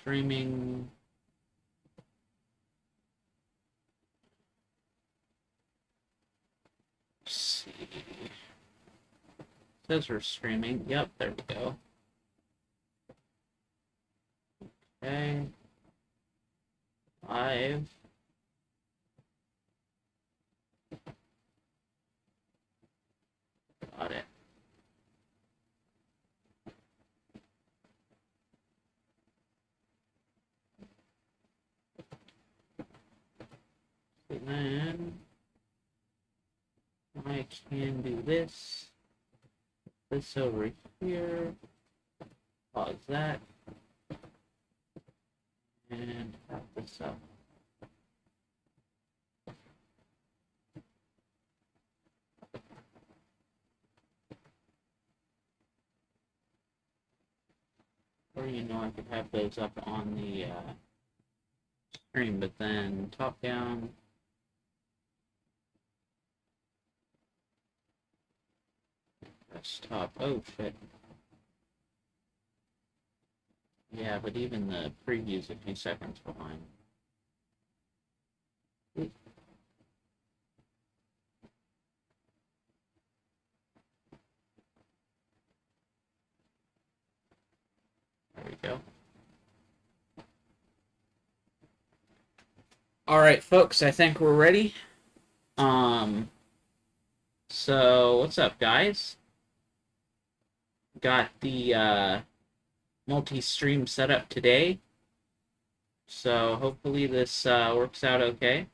streaming. Let's see. It says we're streaming. Yep, there we go. Okay. Live. Got it. And then I can do this. This over here. Pause that. And have this up. Or I could have those up on the screen, but then top down. Desktop. Oh shit. Yeah, but even the preview's a few seconds behind. Ooh. There we go. All right, folks, I think we're ready. So what's up, guys? Got the multi-stream setup today. So hopefully this works out okay.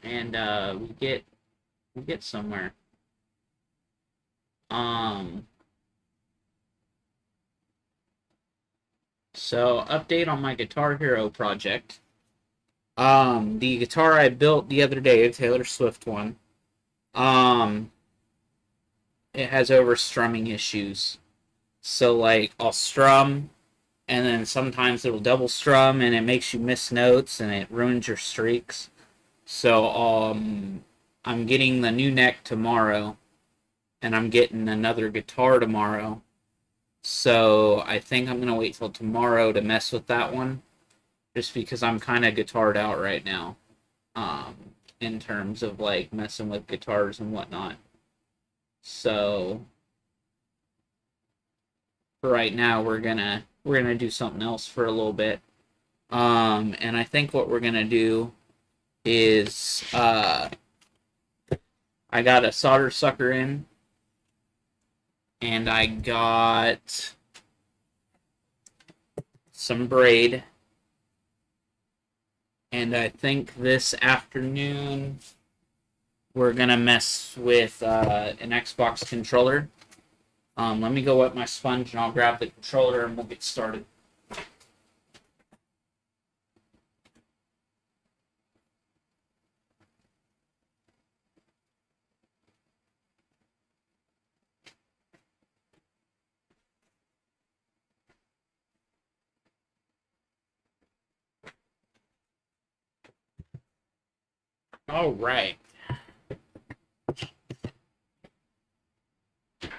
And we get somewhere. So update on my Guitar Hero project. The guitar I built the other day, a Taylor Swift one, it has overstrumming issues. So like I'll strum and then sometimes it'll double strum and it makes you miss notes and it ruins your streaks. So I'm getting the new neck tomorrow and I'm getting another guitar tomorrow. So I think I'm gonna wait till tomorrow to mess with that one, just because I'm kind of guitared out right now, in terms of like messing with guitars and whatnot. So for right now, we're gonna do something else for a little bit, and I think what we're gonna do is I got a solder sucker in. And I got some braid. And I think this afternoon we're going to mess with an Xbox controller. Let me go wet my sponge and I'll grab the controller and we'll get started. All right.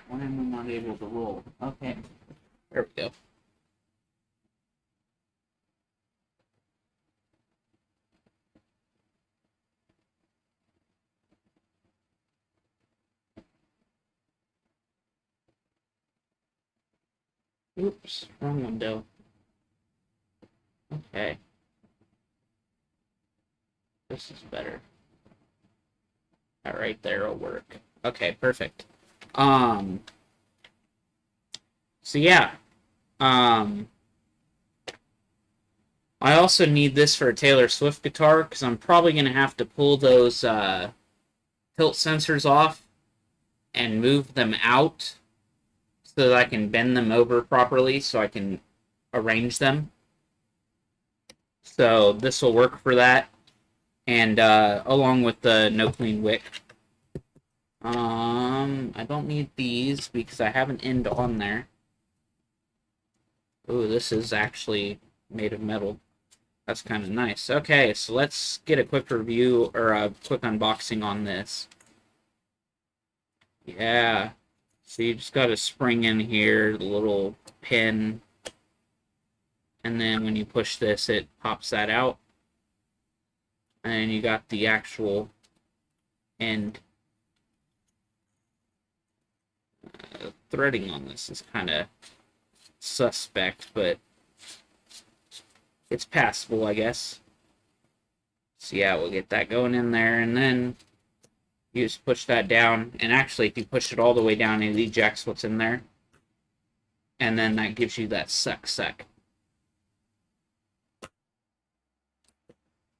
Why am I not able to roll? Okay. There we go. Oops, wrong window. Okay. This is better. That right there will work. Okay, perfect. So yeah. I also need this for a Taylor Swift guitar, because I'm probably going to have to pull those tilt sensors off and move them out so that I can bend them over properly so I can arrange them. So this will work for that, and along with the no clean wick. I don't need these because I have an end on there. Ooh, this is actually made of metal. That's kind of nice. Okay, so let's get a quick review or a quick unboxing on this. Yeah. So you just got a spring in here, the little pin, And then when you push this, it pops that out. And you got the actual end. Threading on this is kind of suspect, but it's passable, I guess. So yeah, we'll get that going in there, and then you just push that down. And actually, if you push it all the way down, it ejects what's in there. And then that gives you that sec.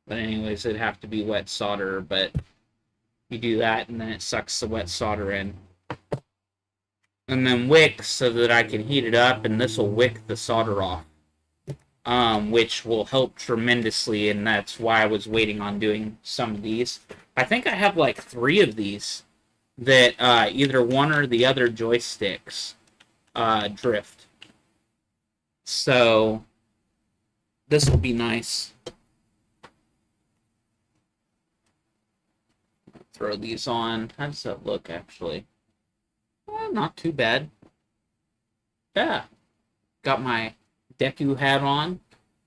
But anyways, it'd have to be wet solder, but you do that, and then it sucks the wet solder in. And then wick so that I can heat it up, and this will wick the solder off. Which will help tremendously, and that's why I was waiting on doing some of these. I think I have like 3 of these that either one or the other joysticks drift. So this will be nice. Throw these on. How does that look, actually? Not too bad. Yeah. Got my Deku hat on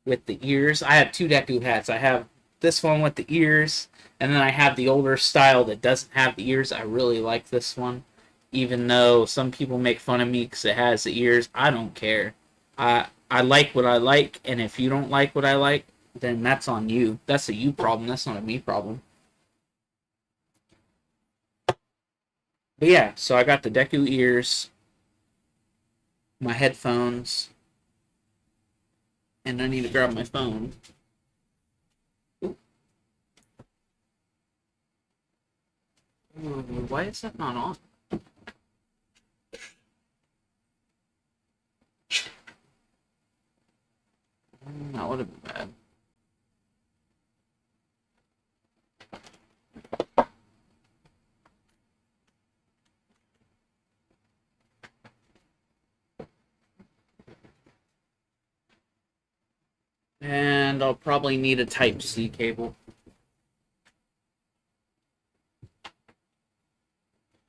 with the ears. I have 2 Deku hats. I have this one with the ears, and then I have the older style that doesn't have the ears. I really like this one, even though some people make fun of me because it has the ears. I don't care. I like what I like, and if you don't like what I like, then that's on you. That's a you problem. That's not a me problem. But yeah, so I got the Deku ears, my headphones, and I need to grab my phone. Ooh. Ooh, why is that not on? That would have been bad. And I'll probably need a Type-C cable.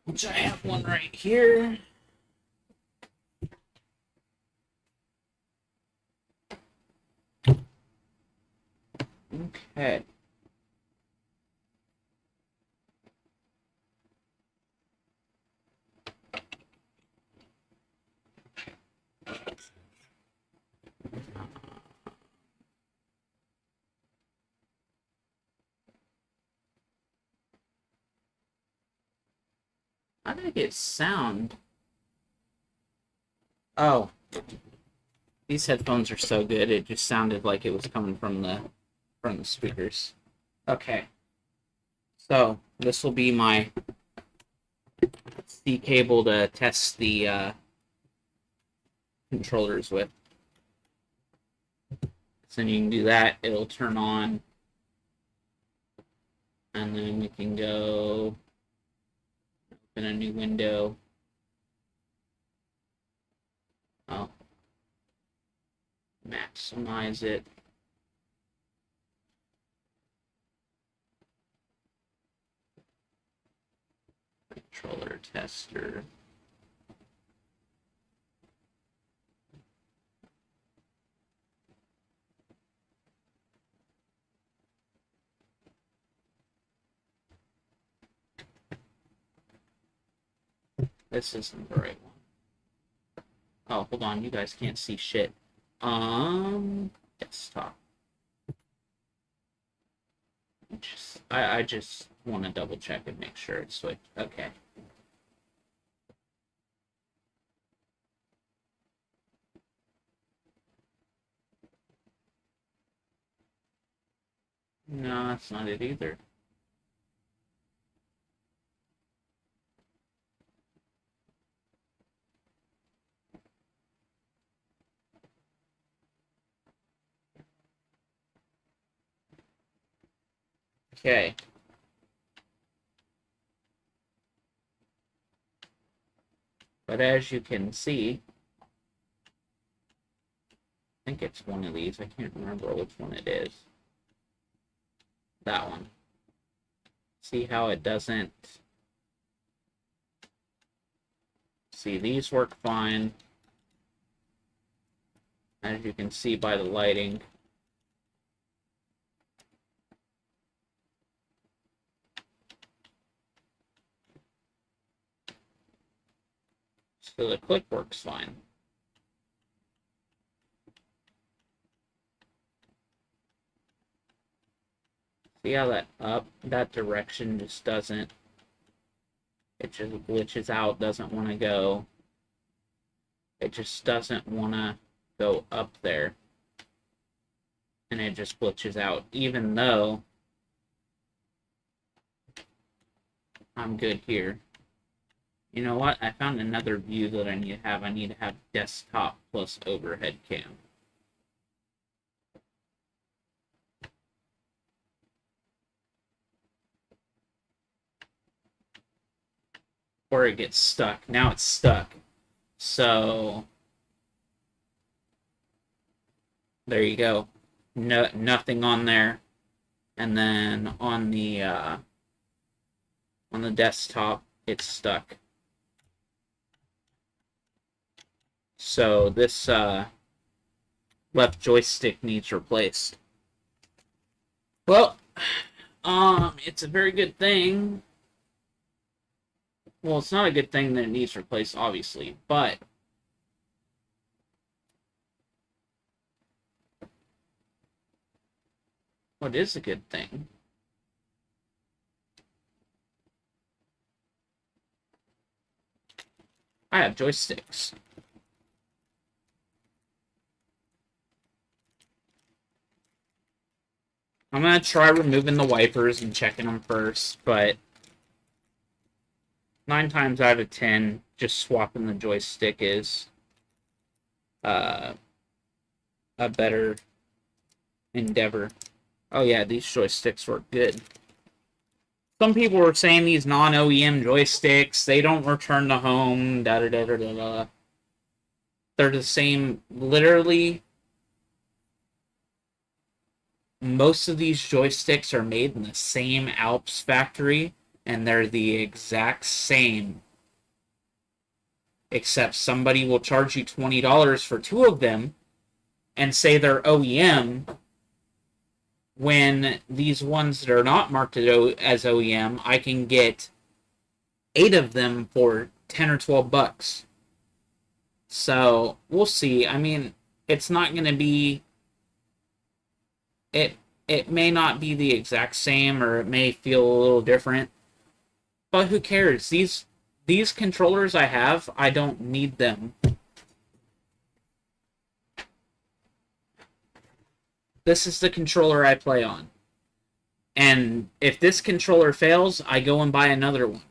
Which I have one right here. Okay. How did I get sound? Oh. These headphones are so good, it just sounded like it was coming from the speakers. Okay. So, this will be my C cable to test the controllers with. So you can do that, it'll turn on. And then we can go open a new window. Oh. Maximize it. Controller tester. This isn't the right one. Oh, hold on, you guys can't see shit. Desktop. I just want to double check and make sure it's switched. Okay. No, that's not it either. Okay. But as you can see, I think it's one of these. I can't remember which one it is. That one. See how it doesn't... See, these work fine. as you can see by the lighting. So the click works fine. See how that direction just doesn't, it just glitches out, doesn't want to go. It just doesn't want to go up there. And it just glitches out, even though I'm good here. You know what? I found another view that I need to have. I need to have desktop plus overhead cam. Or it gets stuck. Now it's stuck. So there you go. No, nothing on there. And then on the desktop, it's stuck. So this left joystick needs replaced. Well, it's a very good thing. Well, it's not a good thing that it needs replaced, obviously, but what is a good thing? I have joysticks. I'm going to try removing the wipers and checking them first, but 9 times out of 10, just swapping the joystick is a better endeavor. Oh yeah, these joysticks work good. Some people were saying these non-OEM joysticks, they don't return to home, da-da-da-da-da-da. They're the same, literally. Most of these joysticks are made in the same Alps factory, and they're the exact same. Except somebody will charge you $20 for 2 of them and say they're OEM, when these ones that are not marked as OEM, I can get 8 of them for 10 or 12 bucks. So we'll see. I mean, it's not going to be, it may not be the exact same, or it may feel a little different, but who cares? These controllers I have, I don't need them. This is the controller I play on. And if this controller fails, I go and buy another one.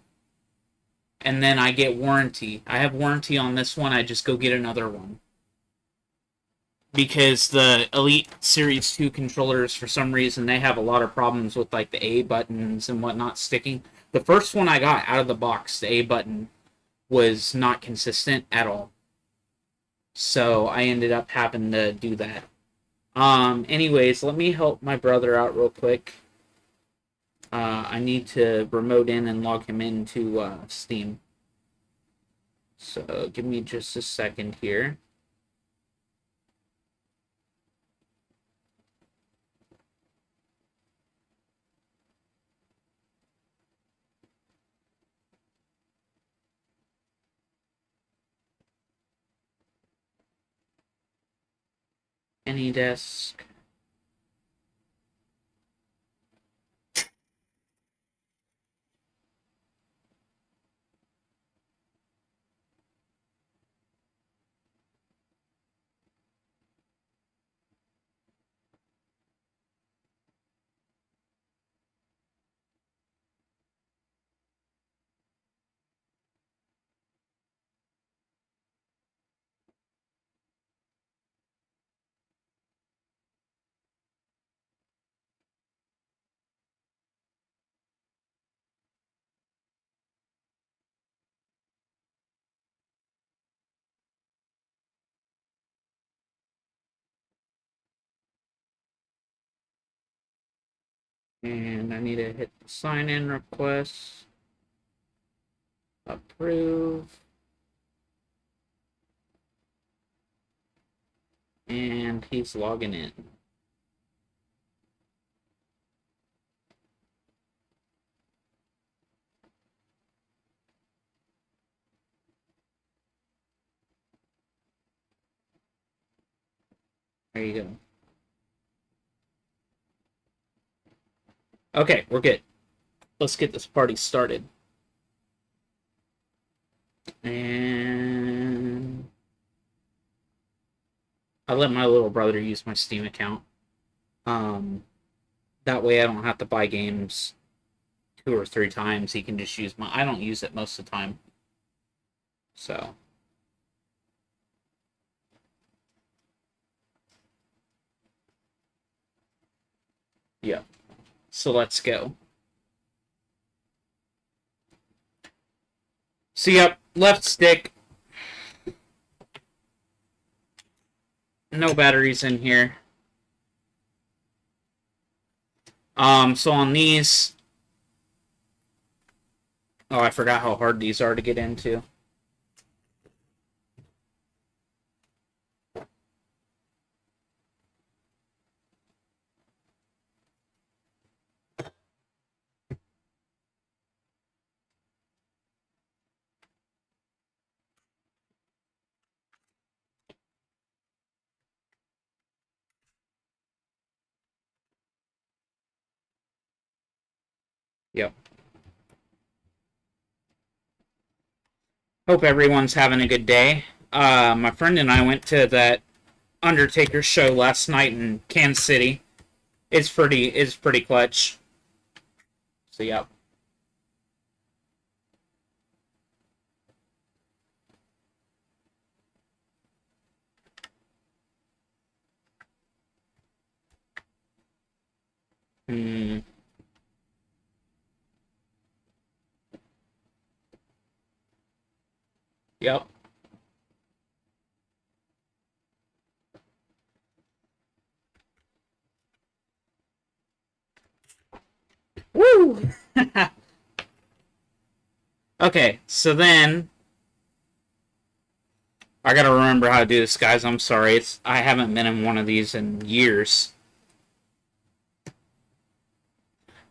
And then I get warranty. I have warranty on this one, I just go get another one. Because the Elite Series 2 controllers, for some reason, they have a lot of problems with like the A buttons and whatnot sticking. The first one I got out of the box, the A button, was not consistent at all. So I ended up having to do that. Anyways, let me help my brother out real quick. I need to remote in and log him into Steam. So give me just a second here. AnyDesk. And I need to hit the sign-in request. Approve. And And he's logging in. There you go. Okay, we're good. Let's get this party started. And I let my little brother use my Steam account. That way I don't have to buy games 2 or 3 times. He can just use my... I don't use it most of the time. So... yeah. So let's go. So yep, left stick. No batteries in here. So on these... oh, I forgot how hard these are to get into. Yep. Hope everyone's having a good day. My friend and I went to that Undertaker show last night in Kansas City. It's pretty clutch. So yep. Hmm. Yep. Woo! Okay, so then I gotta remember how to do this, guys. I'm sorry. I haven't been in one of these in years.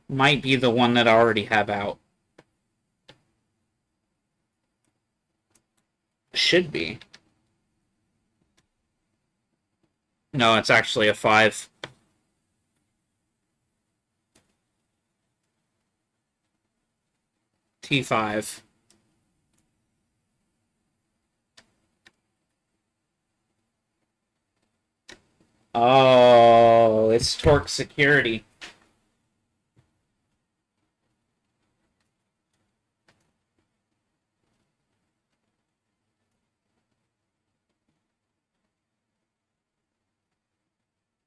Might be the one that I already have out. Should be. No, it's actually a 5. T5. Oh, it's torque security.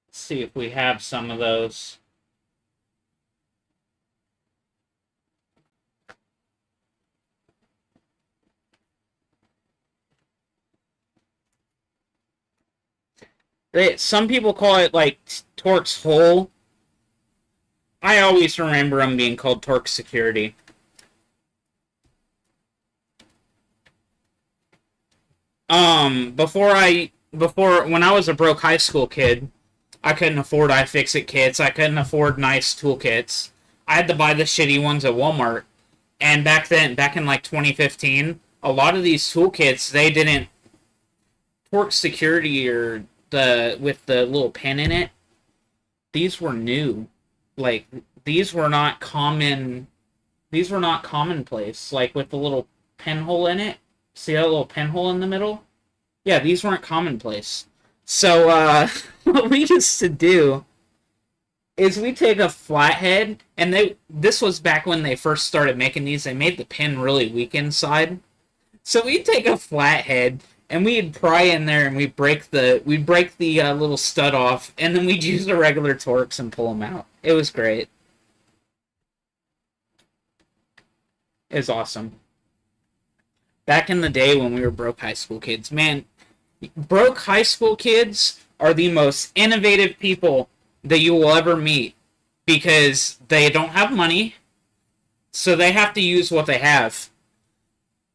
Let's see if we have some of those. Some people call it like Torque's hole. I always remember them being called torque security. Before when I was a broke high school kid, I couldn't afford iFixit kits. I couldn't afford nice toolkits. I had to buy the shitty ones at Walmart. And back in like 2015, a lot of these toolkits, they didn't torque security or with the little pin in it. These were new. Like these were not common. These were not commonplace. Like with the little pinhole in it. See that little pinhole in the middle? Yeah, these weren't commonplace. So what we used to do is we take a flathead, and this was back when they first started making these. They made the pin really weak inside. So we'd take a flathead and we'd pry in there and we'd break the little stud off, and then we'd use the regular Torx and pull them out. It was great. It was awesome. Back in the day when we were broke high school kids, man, broke high school kids are the most innovative people that you will ever meet because they don't have money, so they have to use what they have.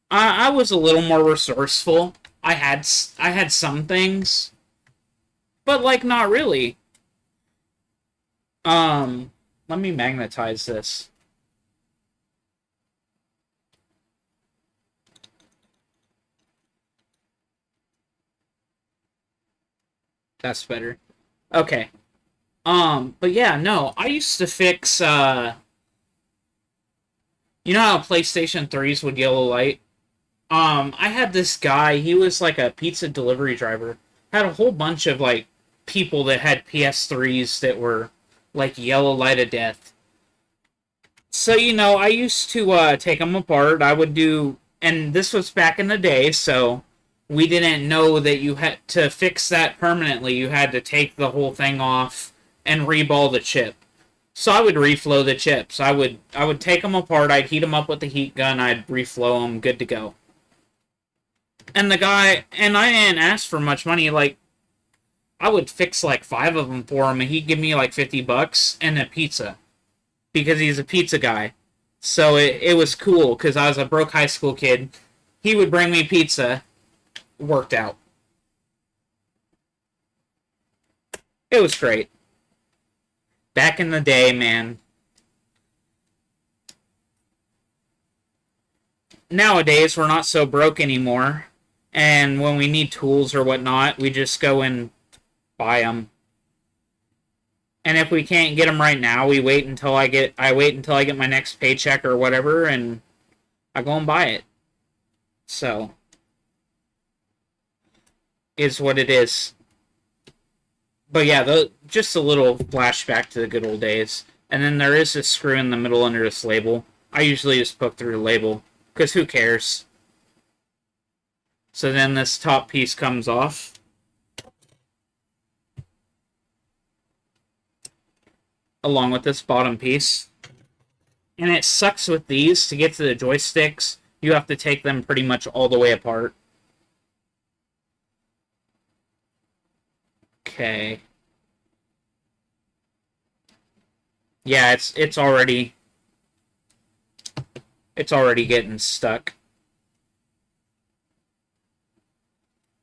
I was a little more resourceful. I had some things, but like not really. Um, Let me magnetize this. That's better. Okay. But yeah, no, I used to fix you know how PlayStation 3s would yellow light? I had this guy, he was like a pizza delivery driver. Had a whole bunch of like people that had PS3s that were like yellow light of death. So, you know, I used to take them apart. I would do, and this was back in the day, so we didn't know that you had to fix that permanently. You had to take the whole thing off and reball the chip. So I would reflow the chips. I would take them apart. I'd heat them up with the heat gun. I'd reflow them. Good to go. And the guy, and I didn't ask for much money. Like I would fix like five of them for him, and he'd give me like $50 and a pizza because he's a pizza guy. So it was cool because I was a broke high school kid. He would bring me pizza. Worked out. It was great. Back in the day, man. Nowadays, we're not so broke anymore. And when we need tools or whatnot, we just go and buy them. And if we can't get them right now, we wait until I wait until I get my next paycheck or whatever, and I go and buy it. So, is what it is. But yeah, just a little flashback to the good old days. And then there is a screw in the middle under this label. I usually just poke through the label, because who cares? So then this top piece comes off. Along with this bottom piece. And it sucks with these. To get to the joysticks, you have to take them pretty much all the way apart. Okay. Yeah, it's already getting stuck.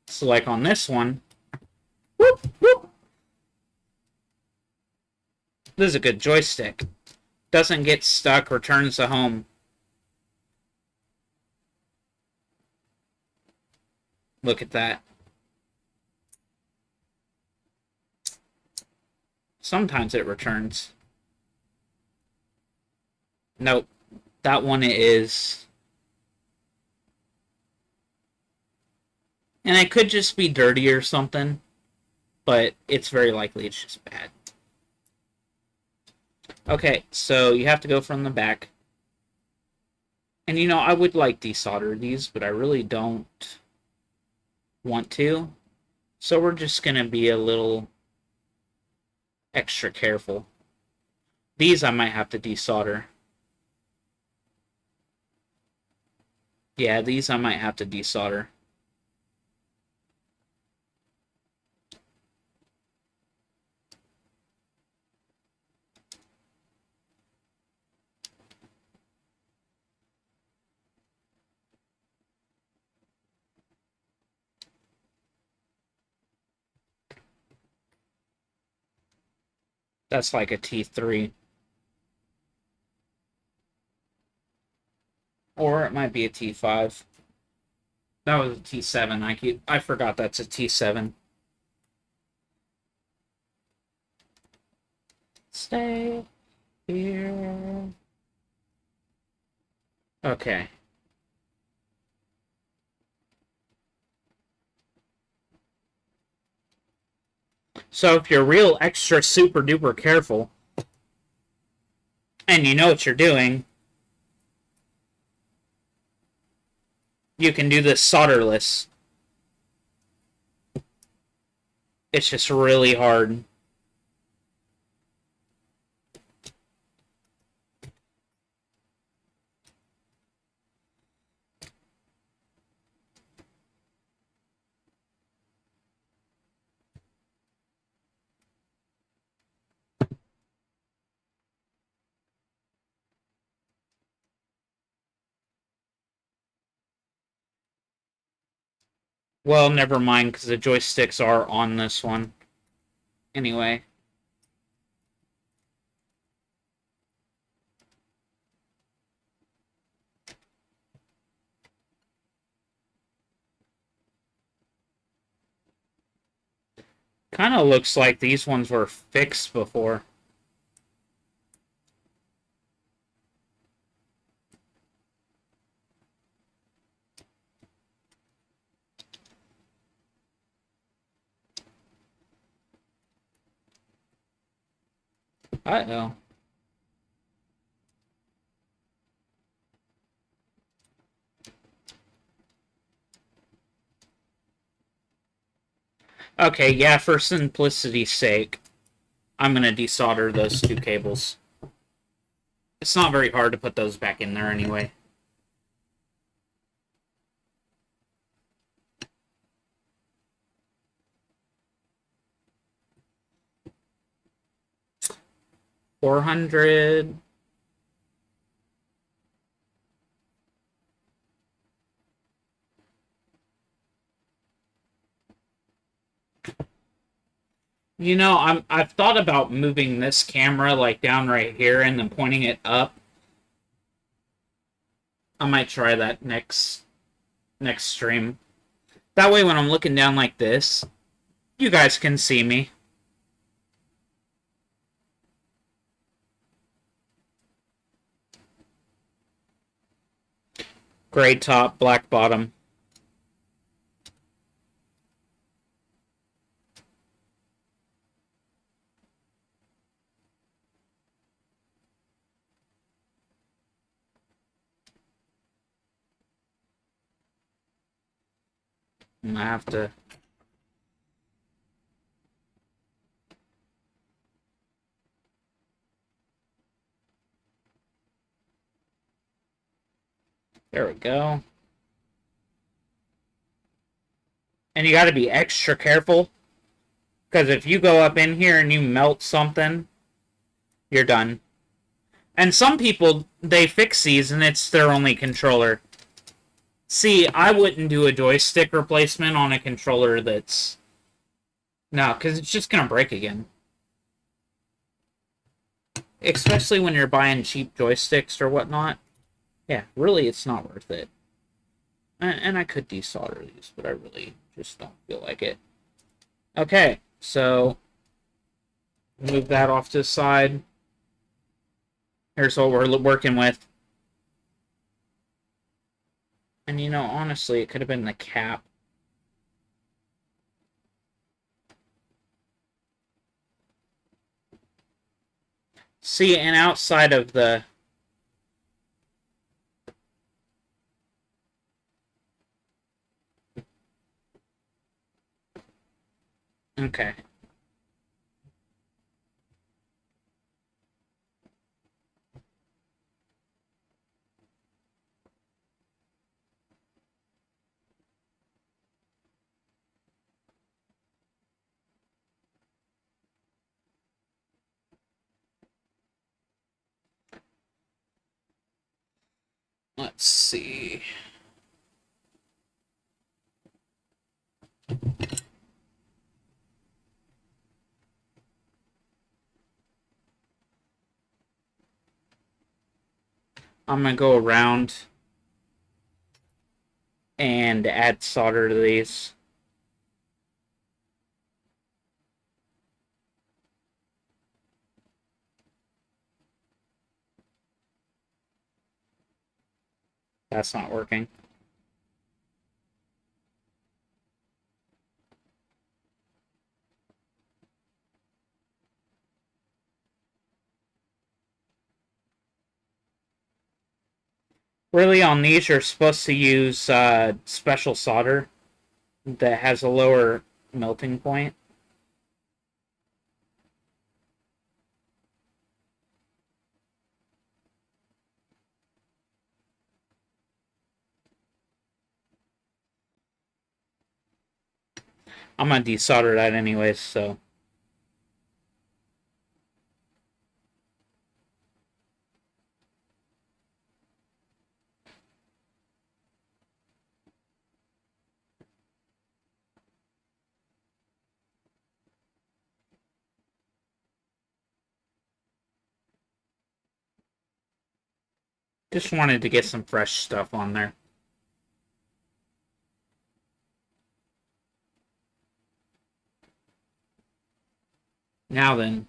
So like on this one, whoop, whoop. This is a good joystick. Doesn't get stuck, returns to home. Look at that. Sometimes it returns. Nope. That one is. And it could just be dirty or something, but it's very likely it's just bad. Okay, so you have to go from the back. And you know, I would like desolder these, but I really don't want to. So we're just going to be a little extra careful. These I might have to desolder. Yeah, these I might have to desolder. That's like a T3. Or it might be a T5. That was a T7. I forgot that's a T7. Stay here. Okay. So if you're real extra super duper careful, and you know what you're doing, you can do this solderless. It's just really hard. Well, never mind, because the joysticks are on this one. Anyway. Kind of looks like these ones were fixed before. Uh-oh. Okay, yeah, for simplicity's sake, I'm going to desolder those two cables. It's not very hard to put those back in there anyway. $400. You know, I've thought about moving this camera like down right here and then pointing it up. I might try that next stream. That way when I'm looking down like this, you guys can see me. Gray top, black bottom. I have to... There we go. And you got to be extra careful, because if you go up in here and you melt something, you're done. And some people, they fix these and it's their only controller. See, I wouldn't do a joystick replacement on a controller that's... No, because it's just going to break again. Especially when you're buying cheap joysticks or whatnot. Yeah, really, it's not worth it. And I could desolder these, but I really just don't feel like it. Okay, so move that off to the side. Here's what we're working with. And you know, honestly, it could have been the cap. See, and outside of the... Okay. Let's see. I'm going to go around and add solder to these. That's not working. Really, on these, you're supposed to use special solder that has a lower melting point. I'm going to desolder that anyways, so... Just wanted to get some fresh stuff on there. Now then.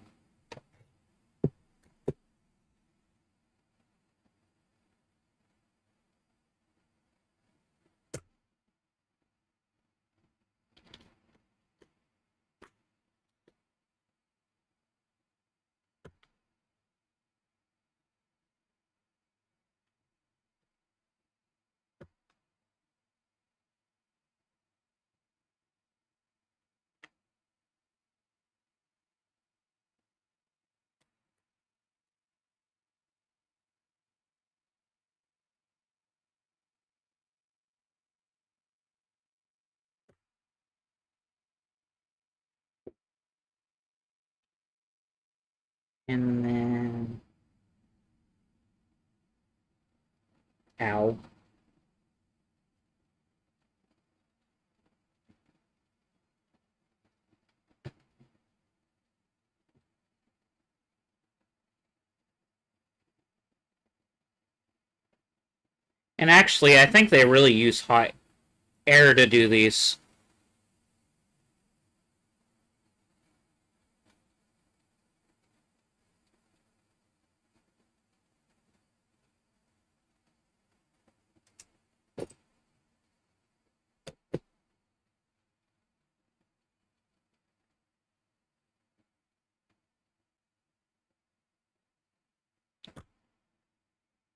And then... Ow. And actually, I think they really use hot air to do these.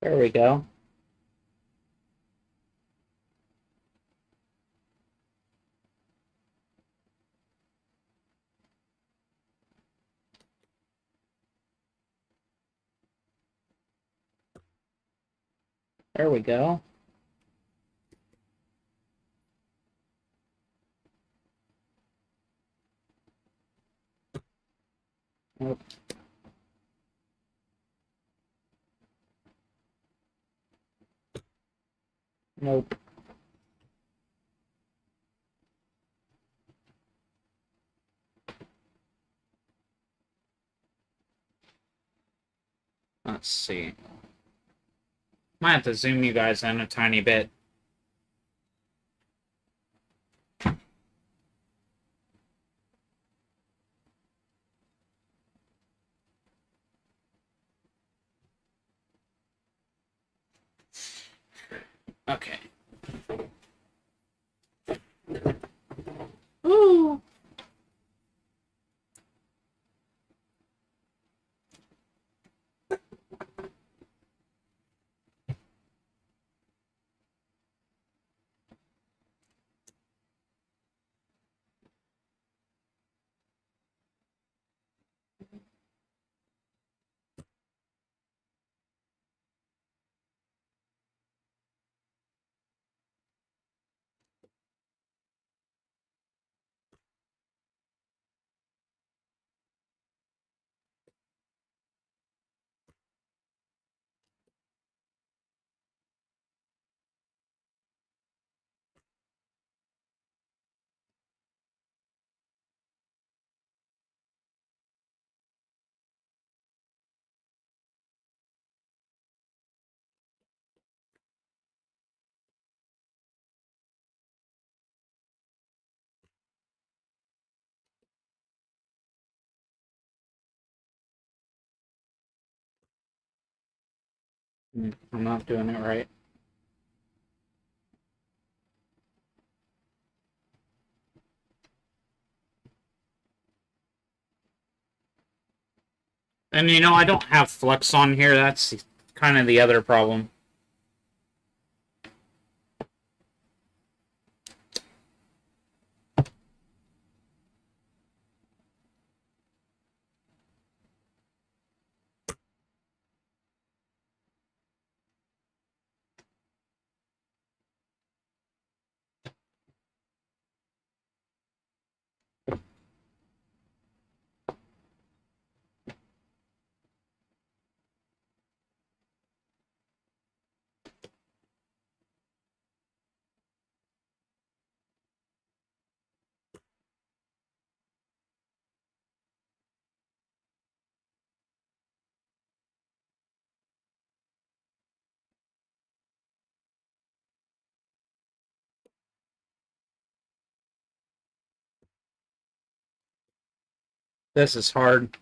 There we go. There we go. Nope. Nope. Let's see. Might have to zoom you guys in a tiny bit. Okay. Ooh. I'm not doing it right. And you know, I don't have flux on here. That's kind of the other problem. This is hard.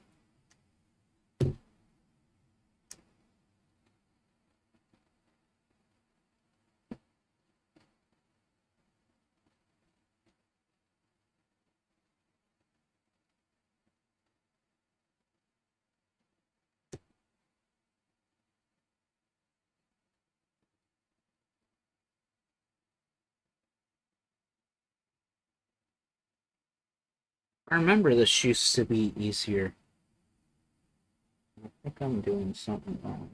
I remember this used to be easier. I think I'm doing something wrong.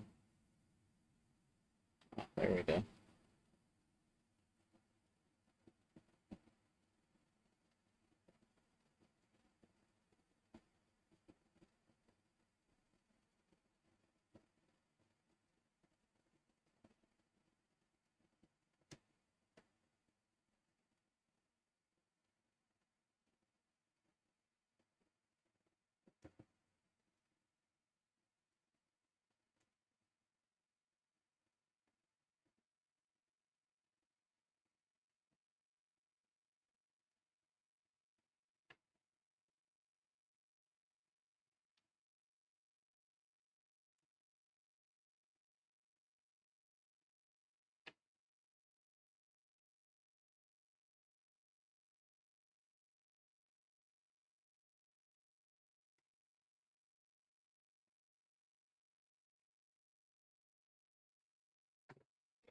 Oh, there we go.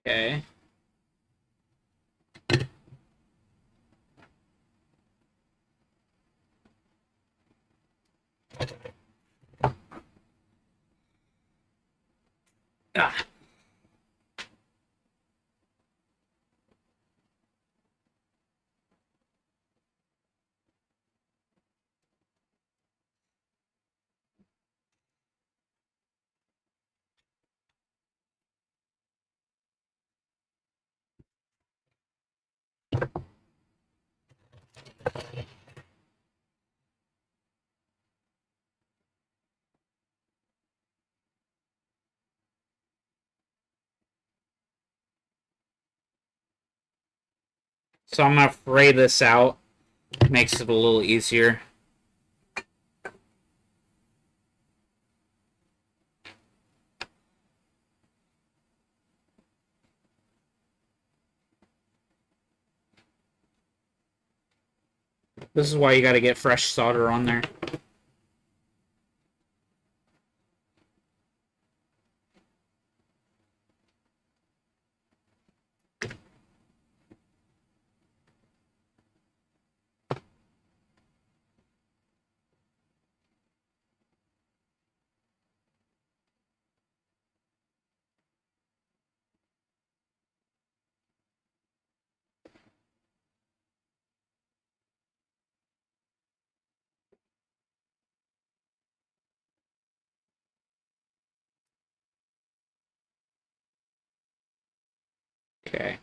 Okay. Ah. So I'm gonna fray this out. Makes it a little easier. This is why you gotta get fresh solder on there. Okay.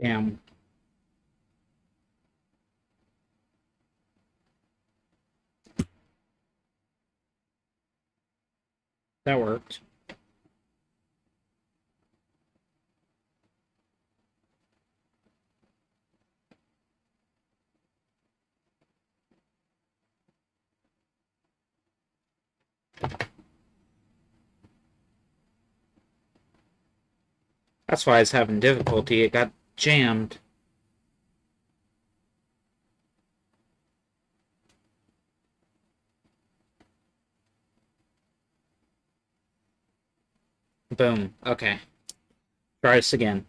Damn. That worked. That's why I was having difficulty. It got jammed. Boom. Okay. Try this again.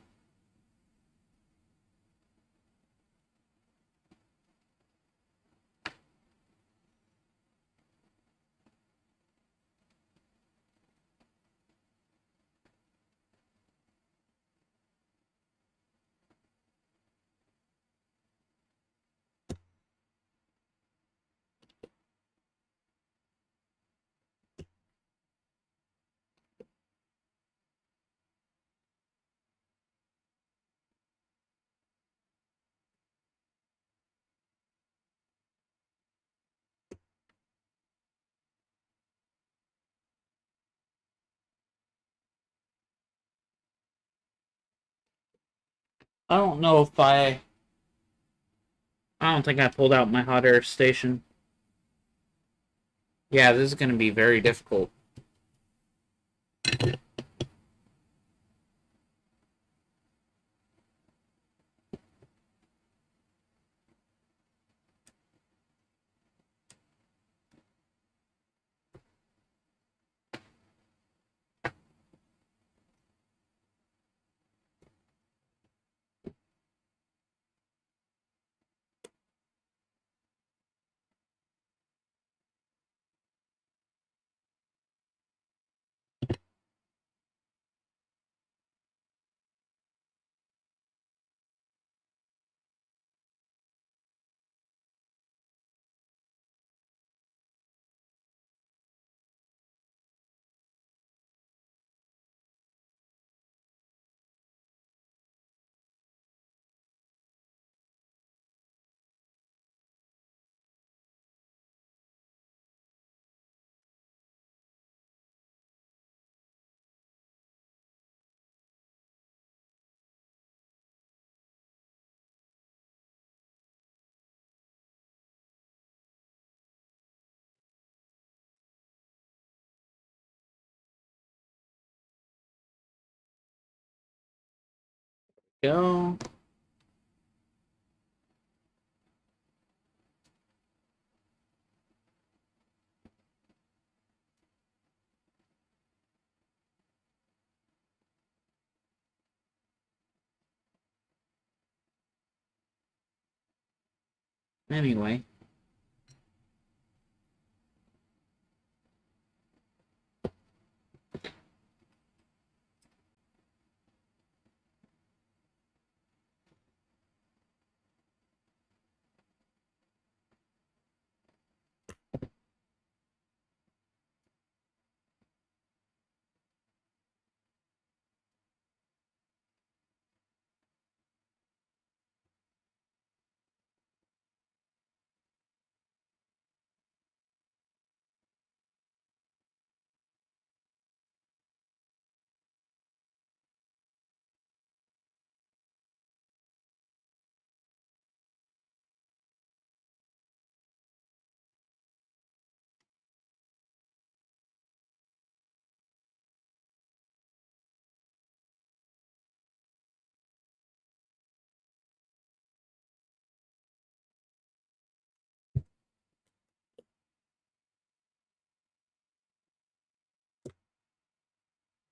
I don't know if I don't think I pulled out my hot air station. Yeah, this is going to be very difficult. Go. Anyway.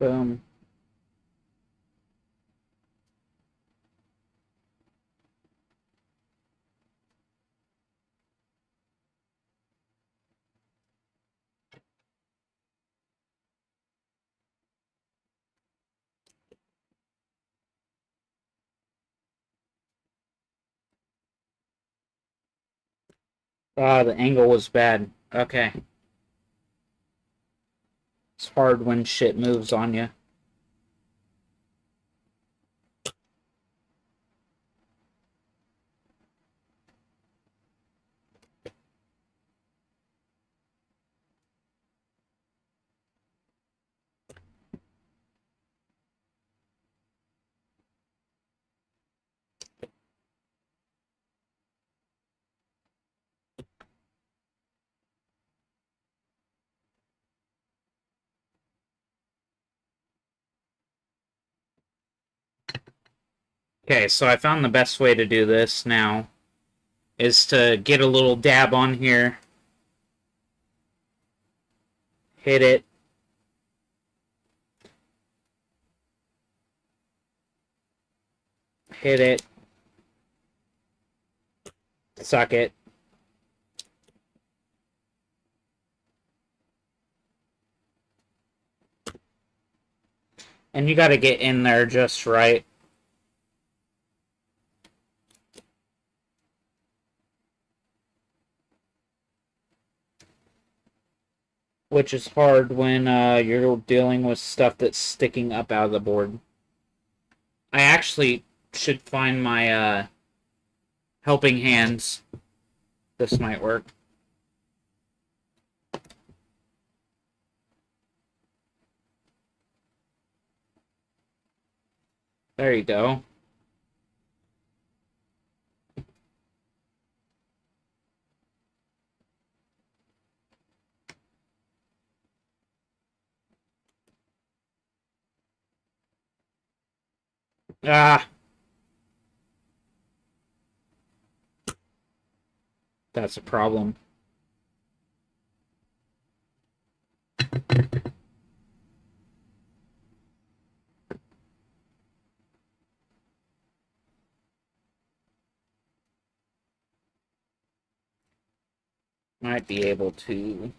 Boom. Ah, the angle was bad. Okay. It's hard when shit moves on you. Okay, so I found the best way to do this now is to get a little dab on here, hit it, hit it, suck it. And you gotta get in there just right. Which is hard when you're dealing with stuff that's sticking up out of the board. I actually should find my helping hands. This might work. There you go. Ah, that's a problem. Might be able to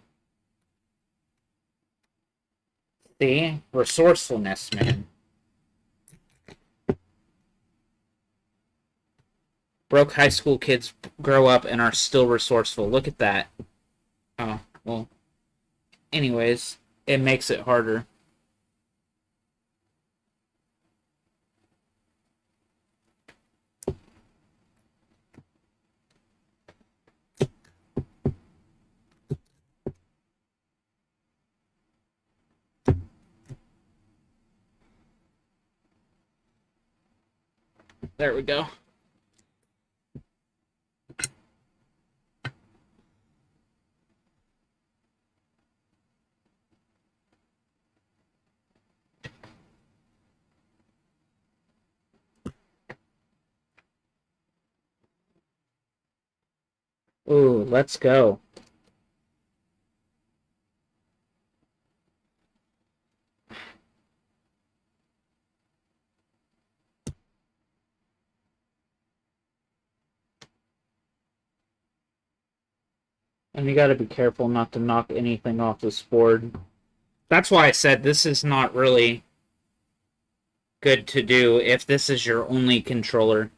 see resourcefulness, man. Broke high school kids grow up and are still resourceful. Look at that. Oh, well. Anyways, it makes it harder. There we go. Ooh, let's go. And you gotta be careful not to knock anything off this board. That's why I said this is not really good to do if this is your only controller.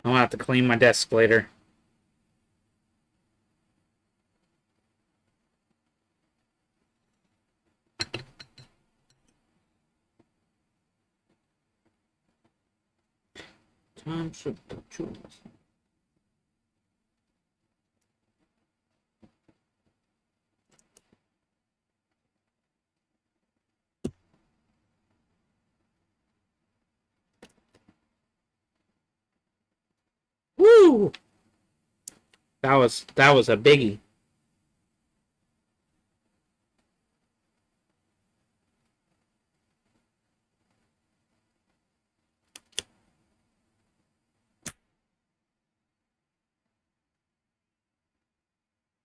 I'll have to clean my desk later. Time to choose. Woo! That was a biggie.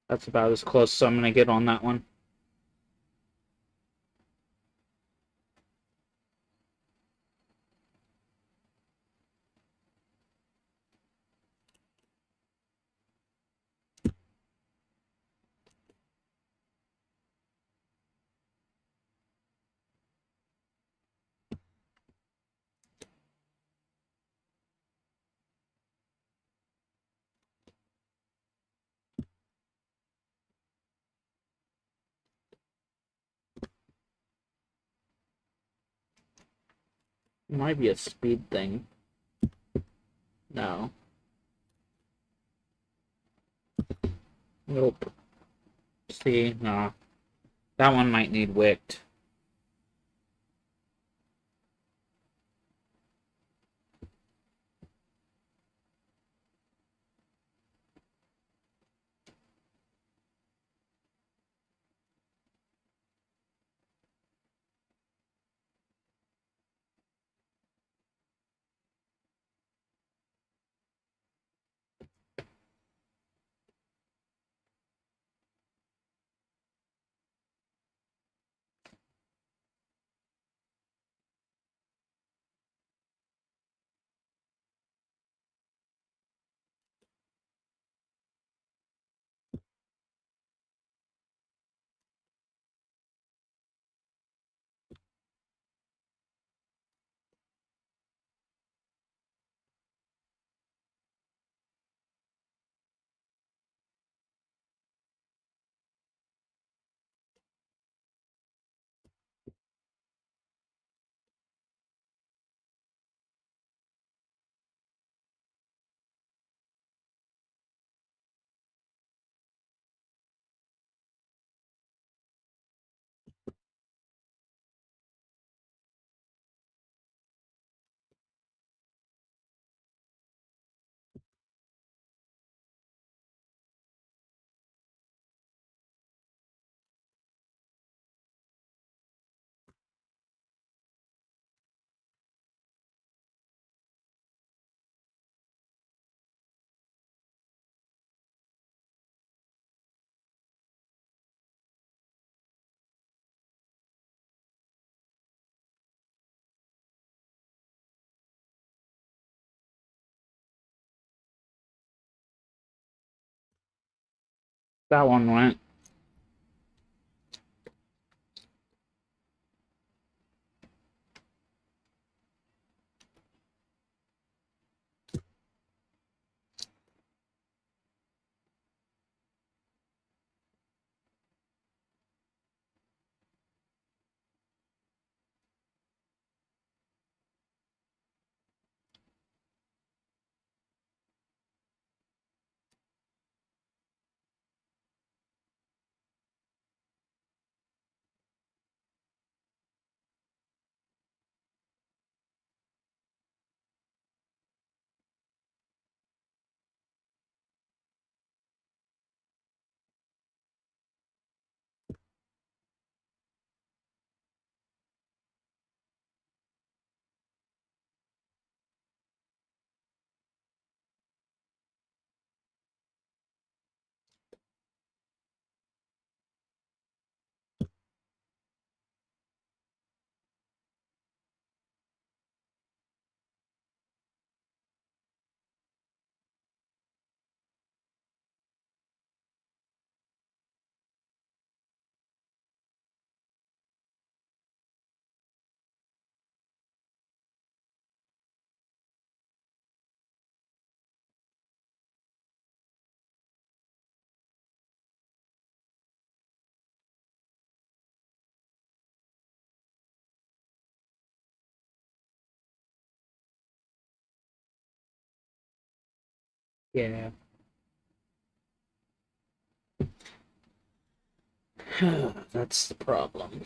That's about as close as I'm gonna get on that one. It might be a speed thing. No. Nope. See, nah. That one might need wicked. That one went. Yeah. That's the problem.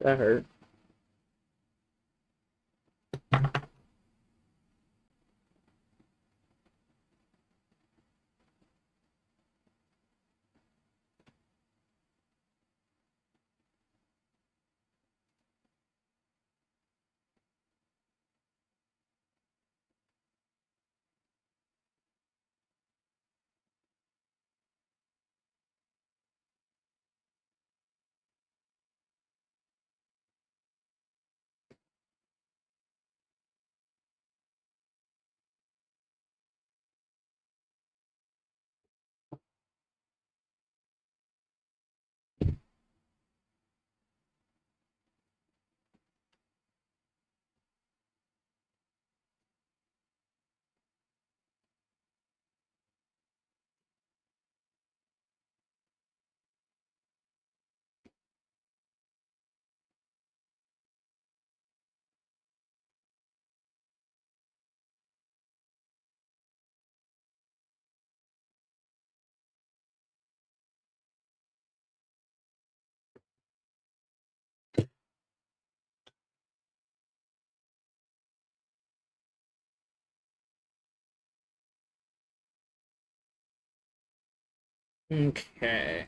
That hurt. Okay.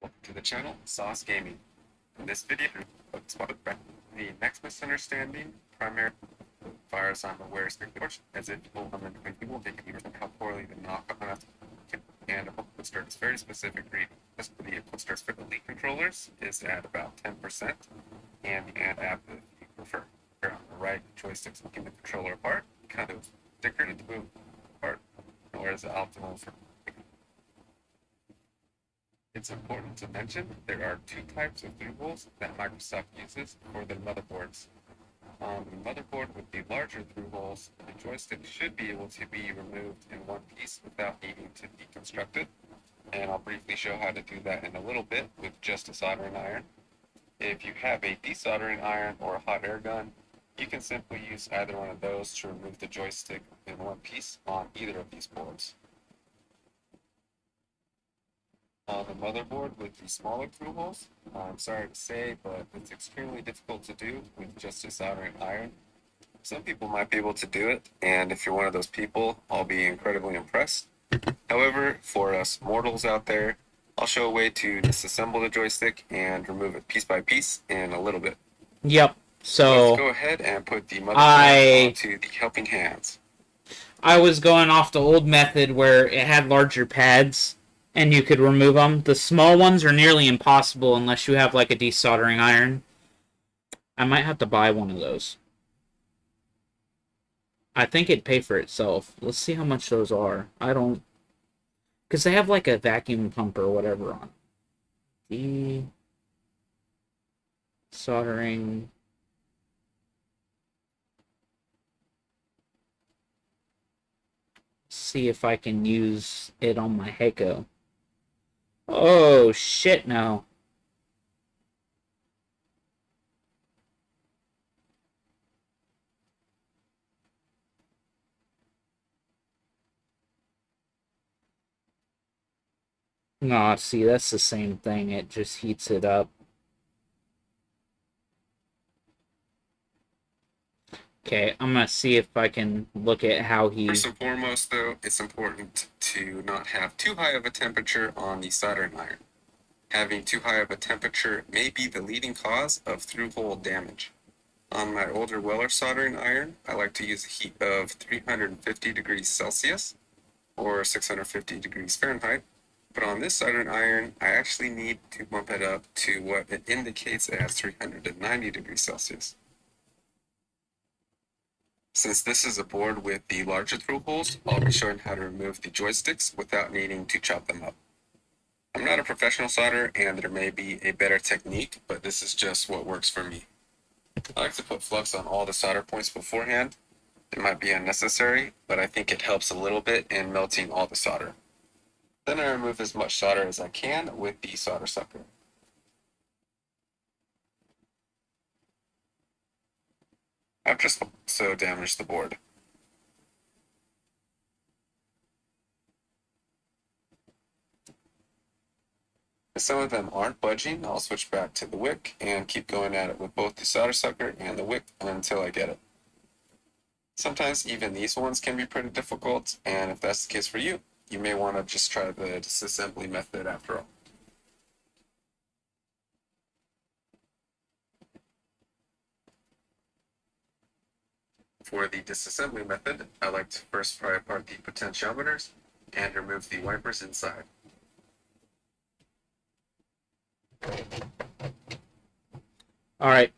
Welcome to the channel, Sauce Gaming. In this video, the next misunderstanding primarily fires on the wearer's torch, as if people come in people they can understand how poorly the knock on us and a start is very specific reading. This for the starts for the Elite controllers is at about 10%, and the app if you prefer. Here on the right, joysticks looking the controller apart, kind of sticker to move apart, whereas the optimal for it's important to mention there are two types of through holes that Microsoft uses for their motherboards. On the motherboard with the larger through holes, the joystick should be able to be removed in one piece without needing to deconstruct it, and I'll briefly show how to do that in a little bit with just a soldering iron. If you have a desoldering iron or a hot air gun, you can simply use either one of those to remove the joystick in one piece on either of these boards. On the motherboard with the smaller through holes, I'm sorry to say, but it's extremely difficult to do with just a soldering iron. Some people might be able to do it, and if you're one of those people, I'll be incredibly impressed. However, for us mortals out there, I'll show a way to disassemble the joystick and remove it piece by piece in a little bit. Yep. Let's So go ahead and put the motherboard I onto the helping hands. I was going off the old method where it had larger pads and you could remove them. The small ones are nearly impossible unless you have like a desoldering iron. I might have to buy one of those. I think it'd pay for itself. Let's see how much those are. I don't... Because they have like a vacuum pump or whatever on. Desoldering... See if I can use it on my Heiko. Oh, shit, no. Aw, see, that's the same thing. It just heats it up. Okay, I'm gonna see if I can look at how he... First and foremost, though, it's important to not have too high of a temperature on the soldering iron. Having too high of a temperature may be the leading cause of through-hole damage. On my older Weller soldering iron, I like to use a heat of 350 degrees Celsius or 650 degrees Fahrenheit. But on this soldering iron, I actually need to bump it up to what it indicates as 390 degrees Celsius. Since this is a board with the larger through holes, I'll be showing how to remove the joysticks without needing to chop them up. I'm not a professional solderer and there may be a better technique, but this is just what works for me. I like to put flux on all the solder points beforehand. It might be unnecessary, but I think it helps a little bit in melting all the solder. Then I remove as much solder as I can with the solder sucker. I've just also damaged the board. If some of them aren't budging, I'll switch back to the wick and keep going at it with both the solder sucker and the wick until I get it. Sometimes even these ones can be pretty difficult, and if that's the case for you, you may want to just try the disassembly method after all. For the disassembly method, I like to first pry apart the potentiometers and remove the wipers inside. Alright,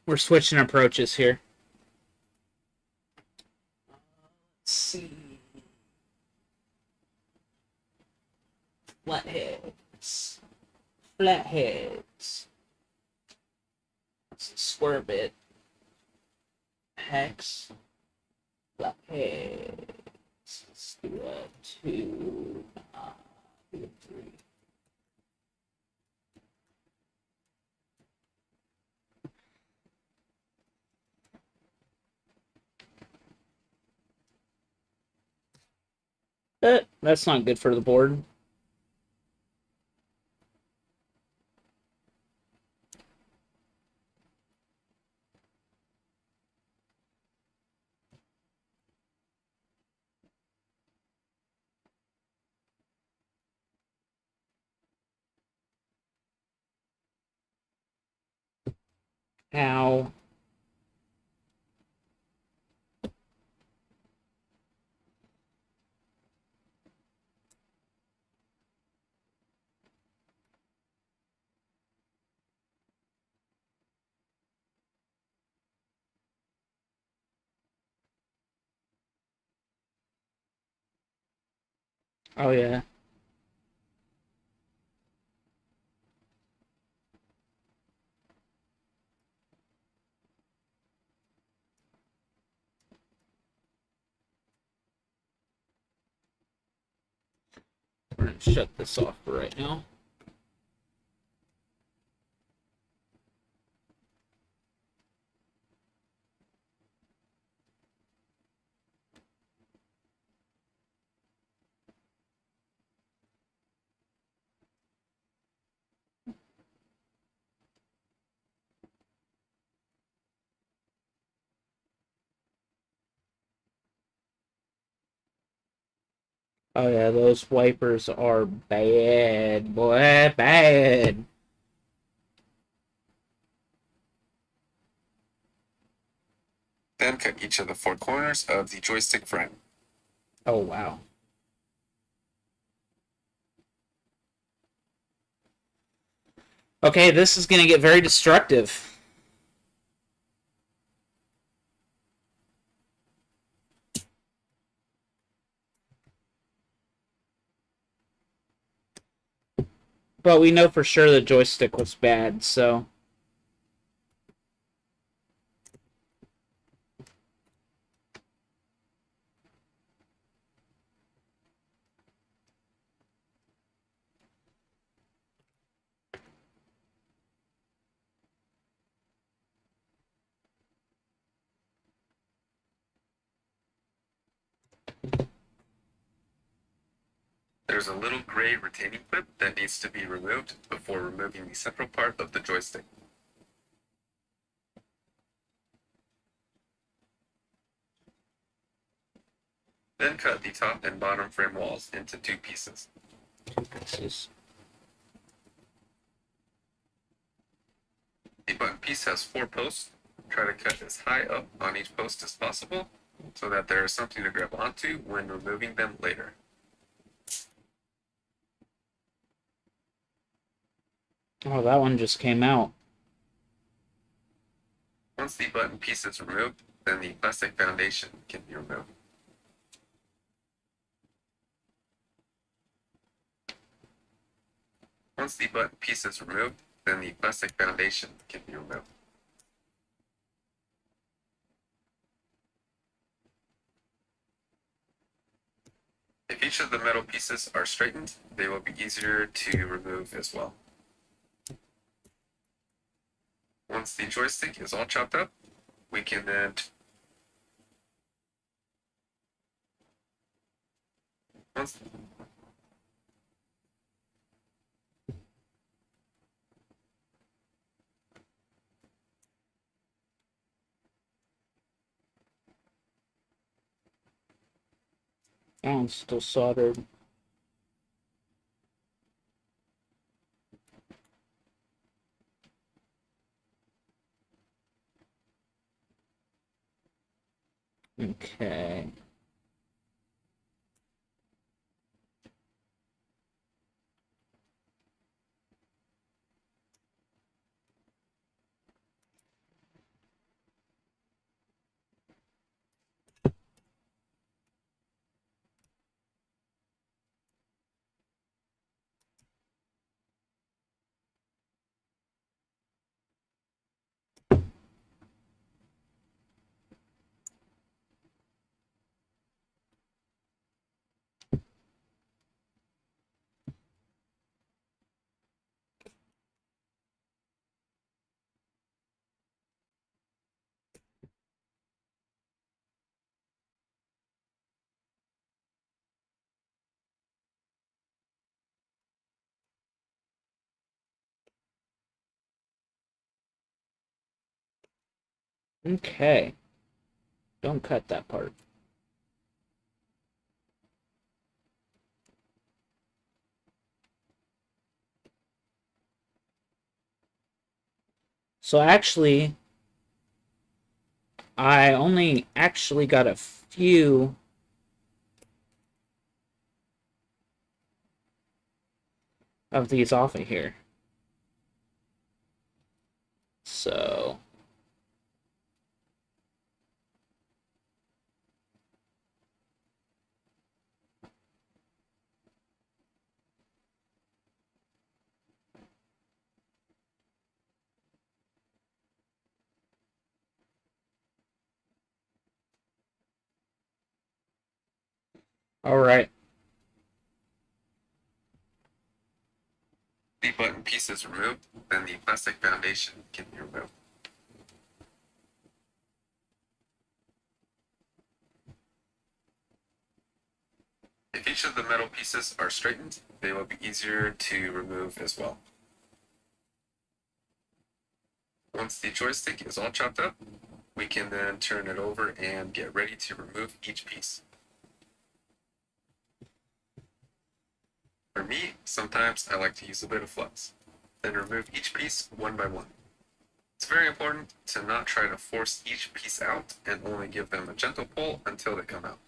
we're switching approaches here. Let's see. Flatheads. Flatheads. Square bit. Hex. Flatheads. Let's do a 2. Do a 3. That's not good for the board. Ow. Oh, yeah. We're going to shut this off for right now. Oh, yeah, those wipers are bad, boy. Bad. Then cut each of the four corners of the joystick frame. Oh, wow. Okay, this is going to get very destructive. But we know for sure the joystick was bad, so... There's a little gray retaining clip that needs to be removed before removing the central part of the joystick. Then cut the top and bottom frame walls into two pieces. The button piece has four posts. Try to cut as high up on each post as possible so that there is something to grab onto when removing them later. Oh, that one just came out. Once the button piece is removed, then the plastic foundation can be removed. Once the button piece is removed, then the plastic foundation can be removed. If each of the metal pieces are straightened, they will be easier to remove as well. Once the joystick is all chopped up, we can then once That one's still soldered. Okay. Okay. Don't cut that part. So actually, I only actually got a few of these off of here. So, all right. The button piece is removed, then the plastic foundation can be removed. If each of the metal pieces are straightened, they will be easier to remove as well. Once the joystick is all chopped up, we can then turn it over and get ready to remove each piece. For me, sometimes I like to use a bit of flux, then remove each piece one by one. It's very important to not try to force each piece out and only give them a gentle pull until they come out.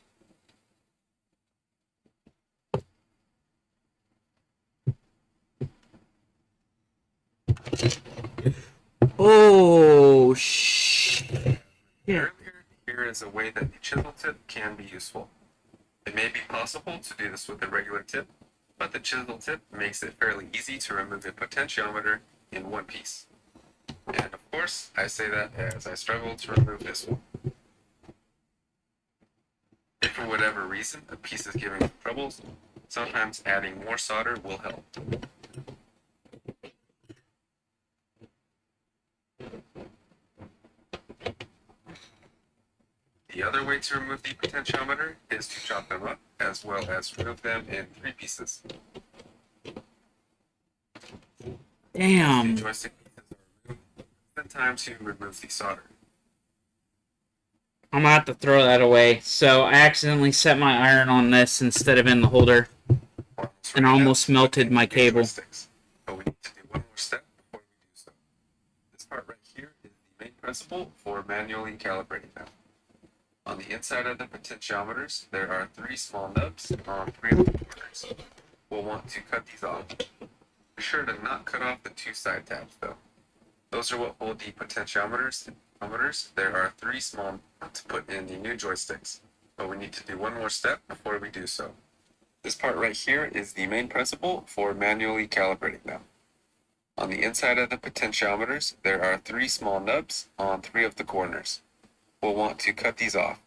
Oh, shit. Earlier, here is a way that the chisel tip can be useful. It may be possible to do this with a regular tip, but the chisel tip makes it fairly easy to remove a potentiometer in one piece. And of course, I say that as I struggle to remove this one. If for whatever reason a piece is giving you troubles, sometimes adding more solder will help. The other way to remove the potentiometer is to chop them up, as well as remove them in 3 pieces. Damn. The joystick pieces are removed, then time to remove the solder. I'm gonna have to throw that away. So I accidentally set my iron on this instead of in the holder, and almost melted my cable. But we need to do one more step before we do so. This part right here is the main principle for manually calibrating them. On the inside of the potentiometers, there are 3 small nubs on 3 of the corners. We'll want to cut these off. Be sure to not cut off the 2 side tabs though. Those are what hold the potentiometers. There are 3 small to put in the new joysticks, but we need to do one more step before we do so. This part right here is the main principle for manually calibrating them. On the inside of the potentiometers, there are 3 small nubs on 3 of the corners. We'll want to cut these off.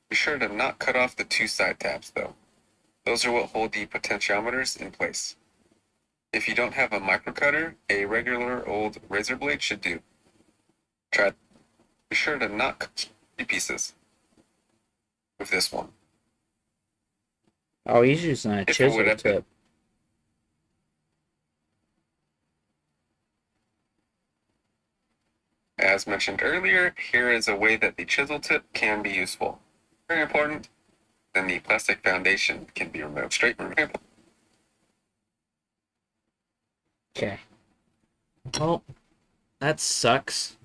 Be sure to not cut off the 2 side tabs though. Those are what hold the potentiometers in place. If you don't have a microcutter, a regular old razor blade should do. Be sure to not cut 3 pieces with this one. Oh, he's using a chisel tip. As mentioned earlier, here is a way that the chisel tip can be useful. Very important. Then the plastic foundation can be removed straight from here. Okay. Well, that sucks.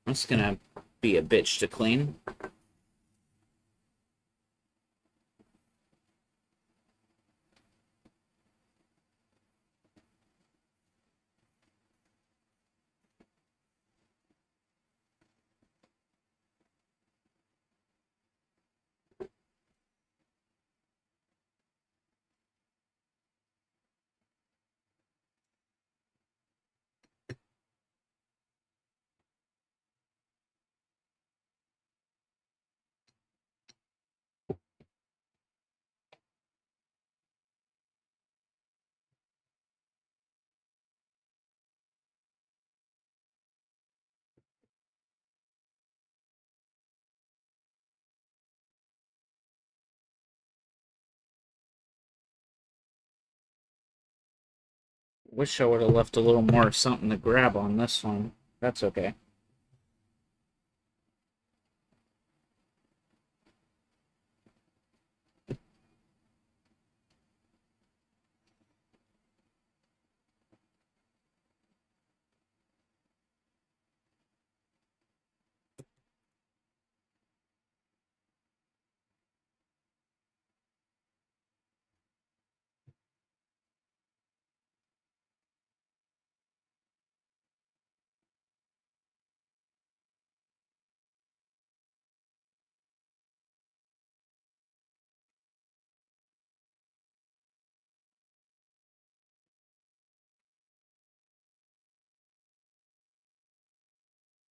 That's gonna be a bitch to clean. Wish I would have left a little more something to grab on this one. That's okay.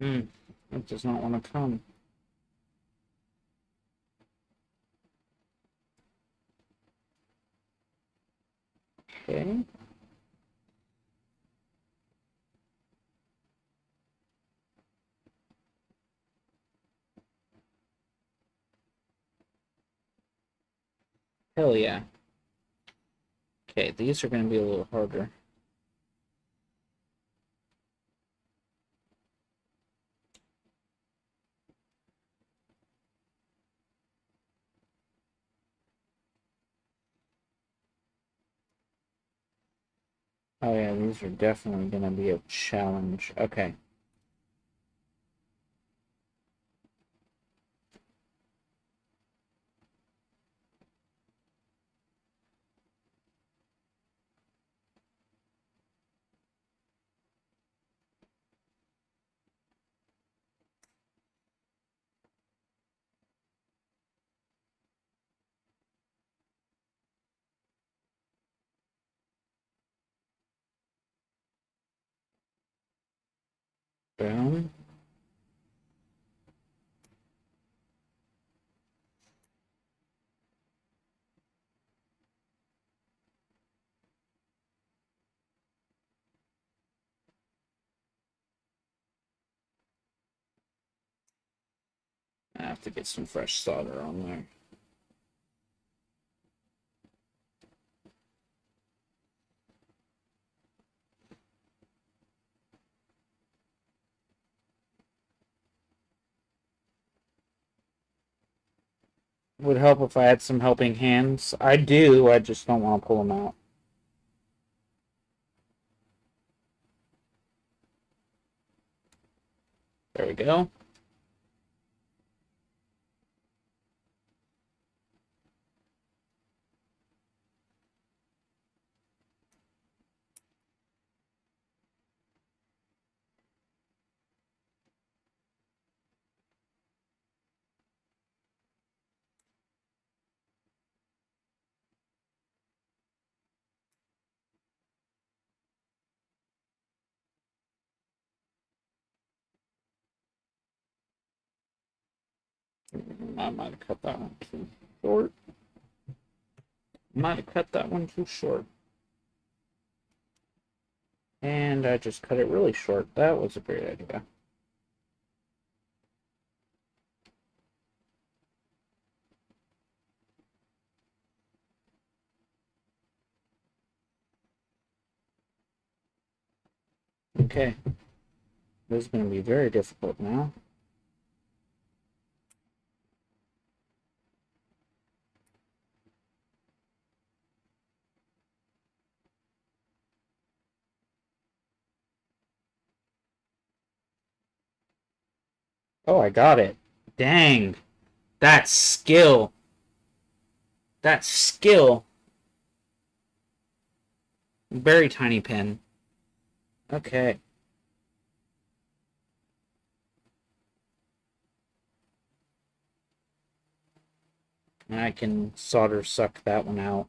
It does not want to come. Okay. Hell yeah. Okay, these are going to be a little harder. Oh yeah, these are definitely going to be a challenge. Okay. Boom. I have to get some fresh solder on there. Would help if I had some helping hands. I do, I just don't want to pull them out. There we go. I might have cut that one too short. Might have cut that one too short. And I just cut it really short. That was a great idea. Okay. This is going to be very difficult now. Oh, I got it. Dang. That's skill. That's skill. Very tiny pin. Okay. And I can solder suck that one out.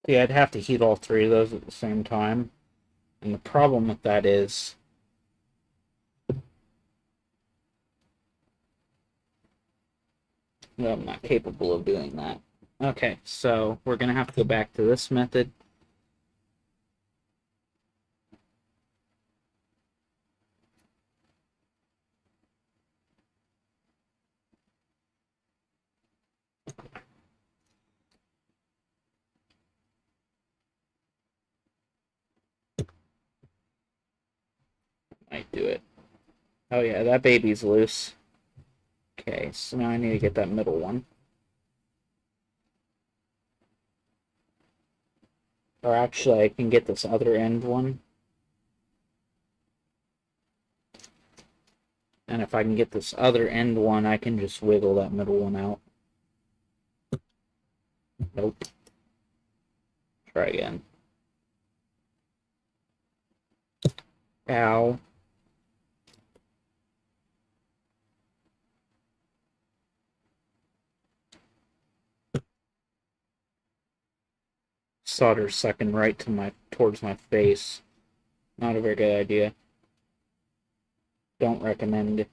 See, I'd have to heat all three of those at the same time. And the problem with that is No, I'm not capable of doing that. Okay, so we're going to have to go back to this method. Might do it. Oh yeah, that baby's loose. Okay, so now I need to get that middle one. Or actually, I can get this other end one. And if I can get this other end one, I can just wiggle that middle one out. Nope. Try again. Ow. Solder sucking right towards my face. Not a very good idea. Don't recommend.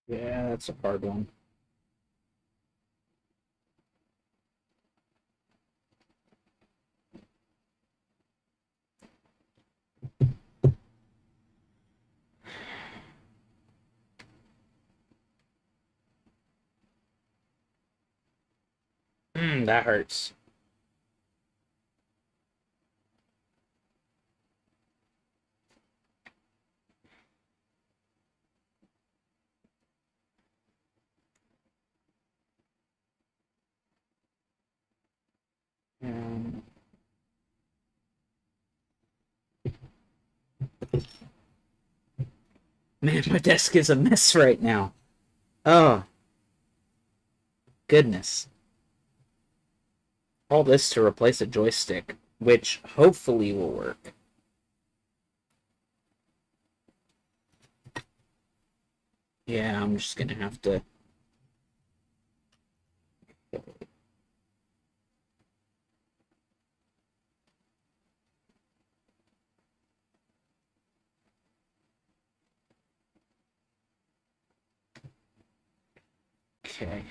Yeah, that's a hard one. That hurts. Um, man, my desk is a mess right now. Oh, goodness. All this to replace a joystick, which hopefully will work. Yeah, I'm just gonna have to. Okay.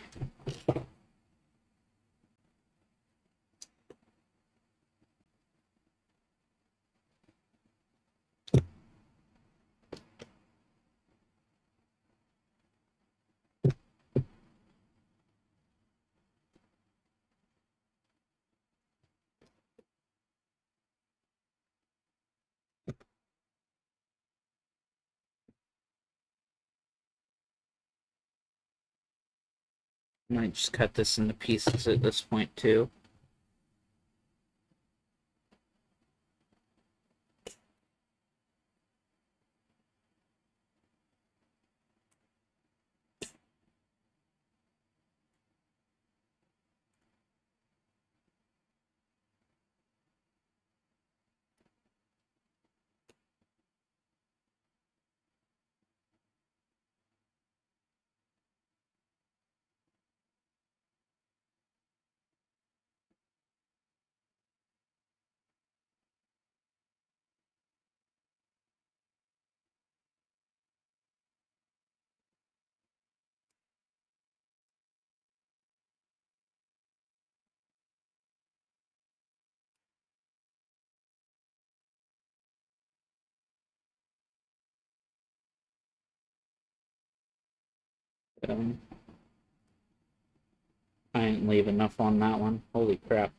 I might just cut this into pieces at this point, too. Um, I didn't leave enough on that one. Holy crap.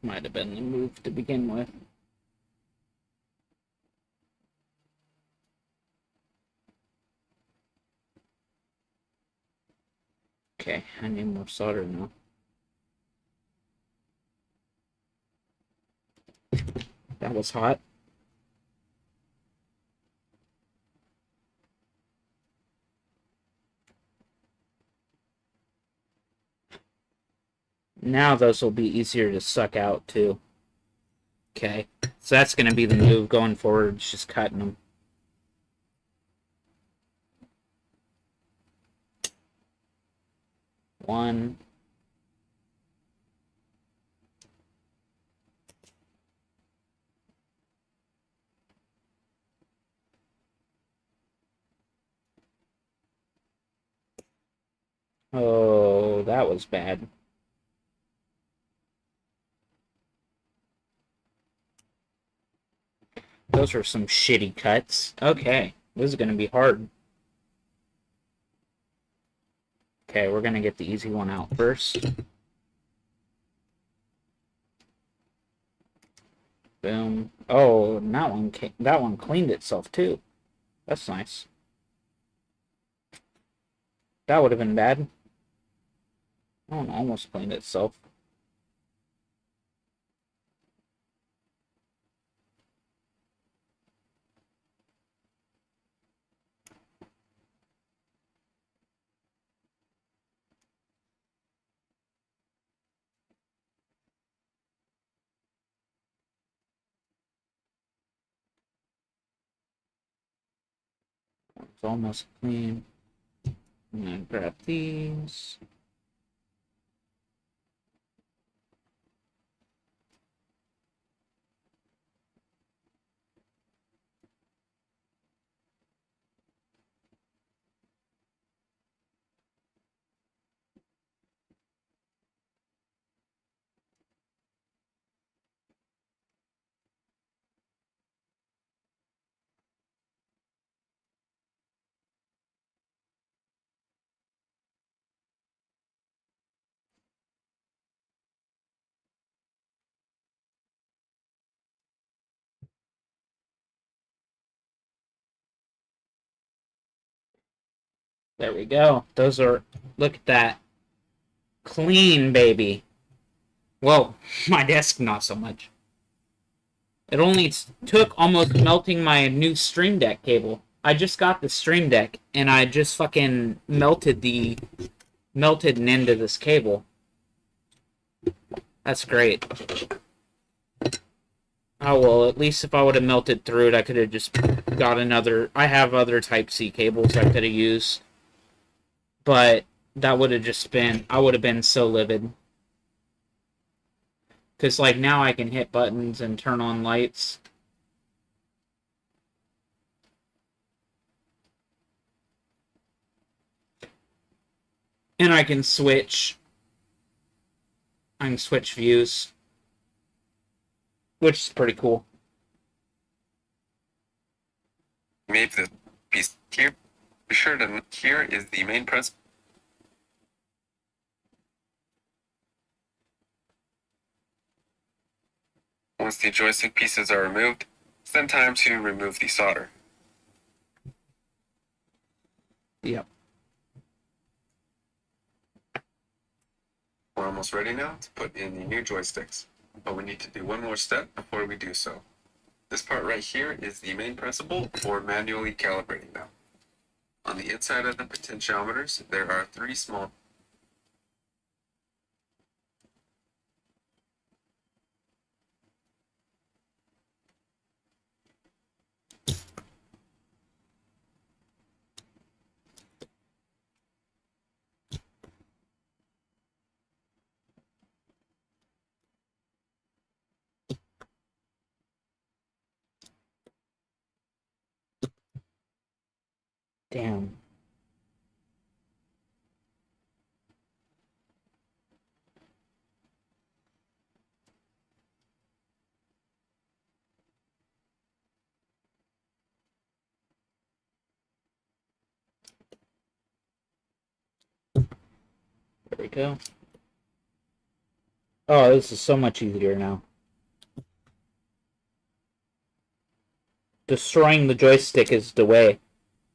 Might have been the move to begin with. Okay, I need more solder now. That was hot. Now those will be easier to suck out too. Okay, so that's going to be the move going forward, just cutting them. One. Oh, that was bad. Those are some shitty cuts. Okay, this is going to be hard. Okay, we're going to get the easy one out first. Boom. Oh, and that one cleaned itself too. That's nice. That would have been bad. That one almost cleaned itself. It's almost clean. I'm gonna grab these. There we go. Those are, look at that. Clean, baby. Whoa, my desk not so much. It only took almost melting my new Stream Deck cable. I just got the Stream Deck, and I just fucking melted an end of this cable. That's great. Oh well, at least if I would have melted through it, I could have just got another. I have other Type C cables I could have used, but that would have just been. I would have been so livid. Because, like, now I can hit buttons and turn on lights. And I can switch. I can switch views, which is pretty cool. Made the piece here. Be sure to here is the main press. Once the joystick pieces are removed, it's then time to remove the solder. Yep. We're almost ready now to put in the new joysticks, but we need to do one more step before we do so. This part right here is the main principle for manually calibrating them. On the inside of the potentiometers, there are three small Damn. There we go. Oh, this is so much easier now. Destroying the joystick is the way,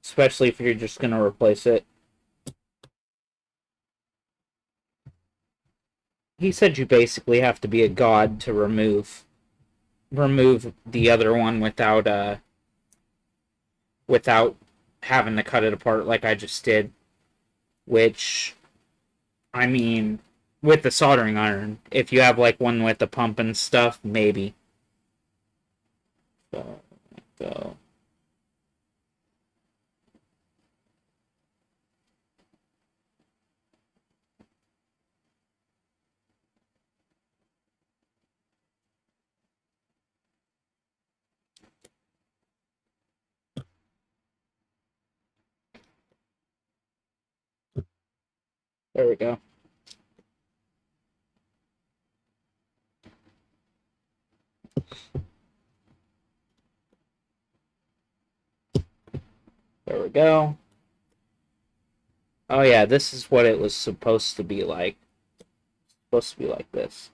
especially if you're just gonna replace it. He said you basically have to be a god to remove the other one without having to cut it apart like I just did. Which, I mean, with the soldering iron, if you have like one with the pump and stuff, maybe. So, so. There we go. There we go. Oh yeah, this is what it was supposed to be like. Supposed to be like this.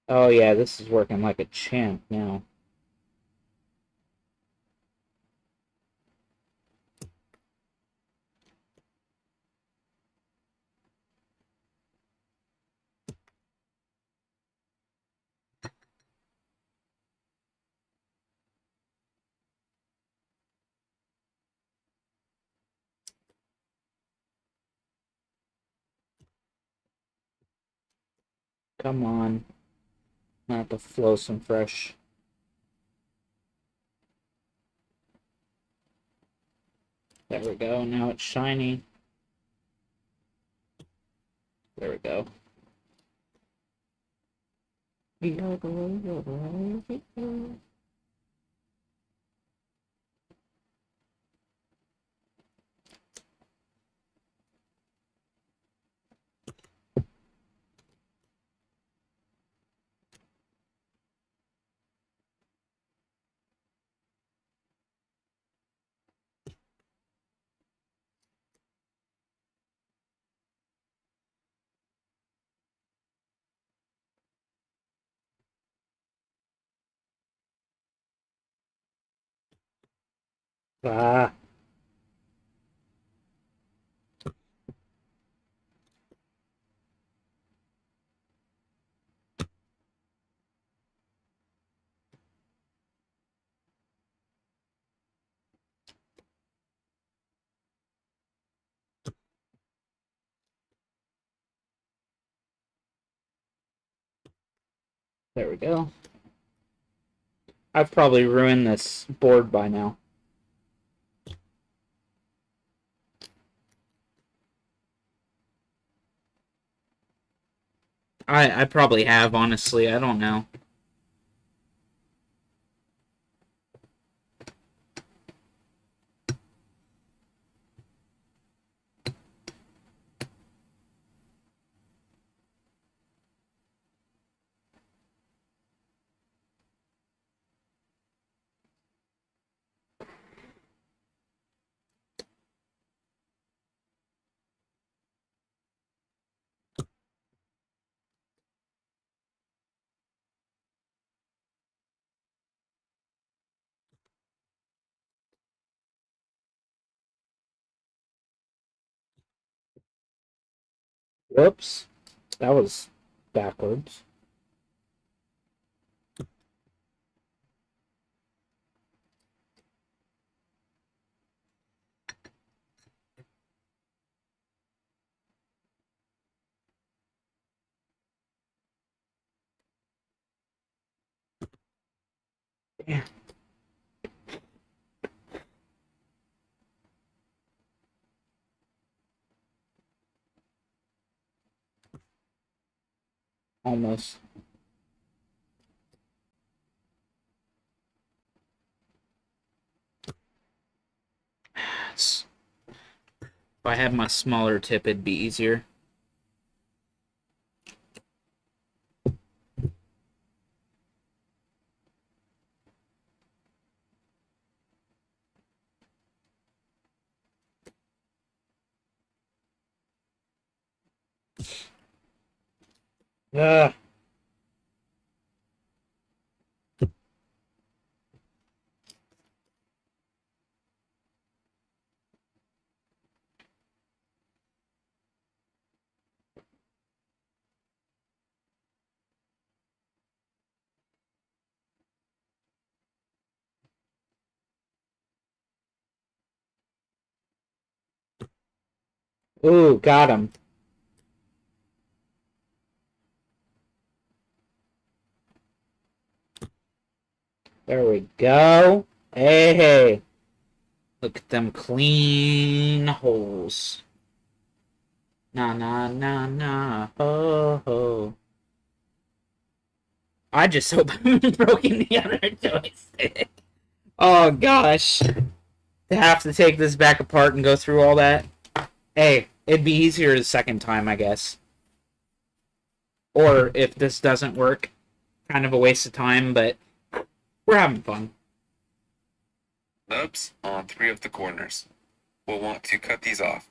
Oh yeah, this is working like a champ now. Come on. I have to flow some fresh. There we go. Now it's shiny. There we go. Ah, there we go. I've probably ruined this board by now. I probably have, honestly. I don't know. Whoops. That was backwards. Yeah, almost. If I had my smaller tip, it'd be easier. Ugh. Ooh, got him. There we go. Hey, hey. Look at them clean holes. Na na na na. Ho ho. I just hope I haven't broken the other joystick. Oh gosh. To have to take this back apart and go through all that. Hey, it'd be easier the second time, I guess. Or if this doesn't work, kind of a waste of time, but we're having fun. Nubs on 3 of the corners. We'll want to cut these off.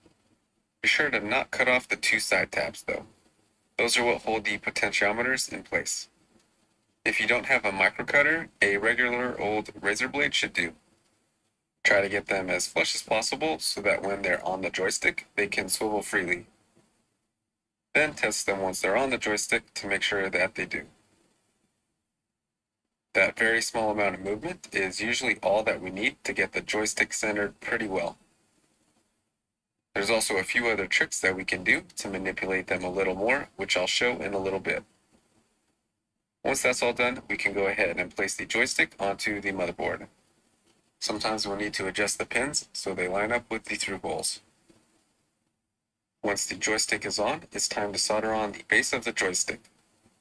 Be sure to not cut off the 2 side tabs though. Those are what hold the potentiometers in place. If you don't have a microcutter, a regular old razor blade should do. Try to get them as flush as possible so that when they're on the joystick, they can swivel freely. Then test them once they're on the joystick to make sure that they do. That very small amount of movement is usually all that we need to get the joystick centered pretty well. There's also a few other tricks that we can do to manipulate them a little more, which I'll show in a little bit. Once that's all done, we can go ahead and place the joystick onto the motherboard. Sometimes we'll need to adjust the pins so they line up with the through holes. Once the joystick is on, it's time to solder on the base of the joystick.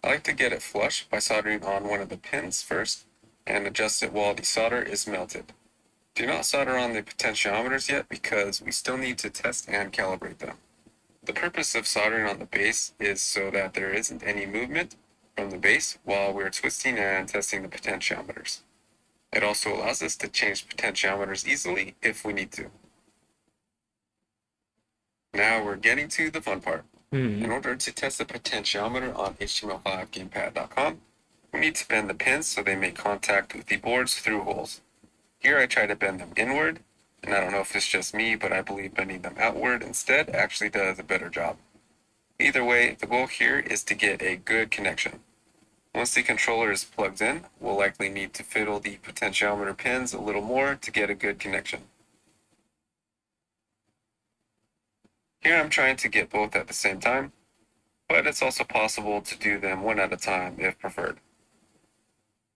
I like to get it flush by soldering on one of the pins first and adjust it while the solder is melted. Do not solder on the potentiometers yet because we still need to test and calibrate them. The purpose of soldering on the base is so that there isn't any movement from the base while we're twisting and testing the potentiometers. It also allows us to change potentiometers easily if we need to. Now we're getting to the fun part. In order to test the potentiometer on HTML5gamepad.com, we need to bend the pins so they make contact with the board's through holes. Here I try to bend them inward, and I don't know if it's just me, but I believe bending them outward instead actually does a better job. Either way, the goal here is to get a good connection. Once the controller is plugged in, we'll likely need to fiddle the potentiometer pins a little more to get a good connection. Here I'm trying to get both at the same time, but it's also possible to do them one at a time if preferred.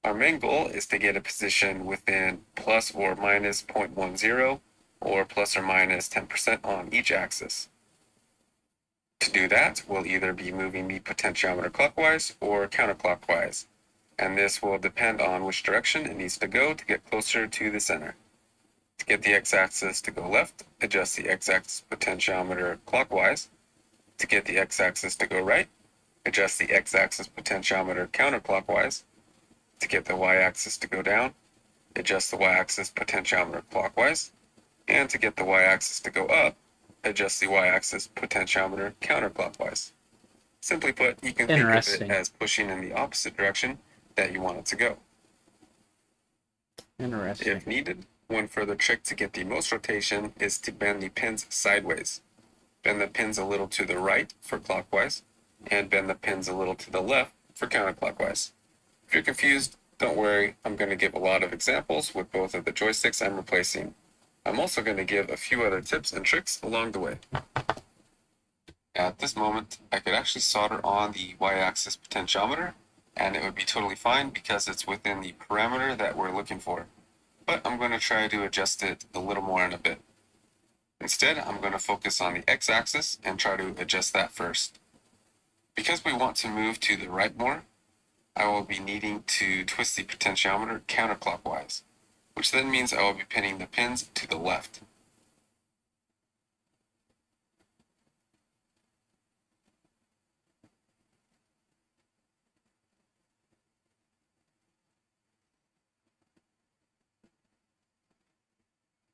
Our main goal is to get a position within plus or minus 0.10 or plus or minus 10% on each axis. To do that, we'll either be moving the potentiometer clockwise or counterclockwise, and this will depend on which direction it needs to go to get closer to the center. To get the x-axis to go left, adjust the x-axis potentiometer clockwise. To get the x-axis to go right, adjust the x-axis potentiometer counterclockwise. To get the y-axis to go down, adjust the y-axis potentiometer clockwise. And to get the y-axis to go up, adjust the y-axis potentiometer counterclockwise. Simply put, you can think of it as pushing in the opposite direction that you want it to go. Interesting. If needed, one further trick to get the most rotation is to bend the pins sideways. Bend the pins a little to the right for clockwise, and bend the pins a little to the left for counterclockwise. If you're confused, don't worry, I'm going to give a lot of examples with both of the joysticks I'm replacing. I'm also going to give a few other tips and tricks along the way. At this moment, I could actually solder on the y-axis potentiometer, and it would be totally fine because it's within the parameter that we're looking for. But I'm going to try to adjust it a little more in a bit. Instead, I'm going to focus on the x-axis and try to adjust that first. Because we want to move to the right more, I will be needing to twist the potentiometer counterclockwise, which then means I will be pinning the pins to the left.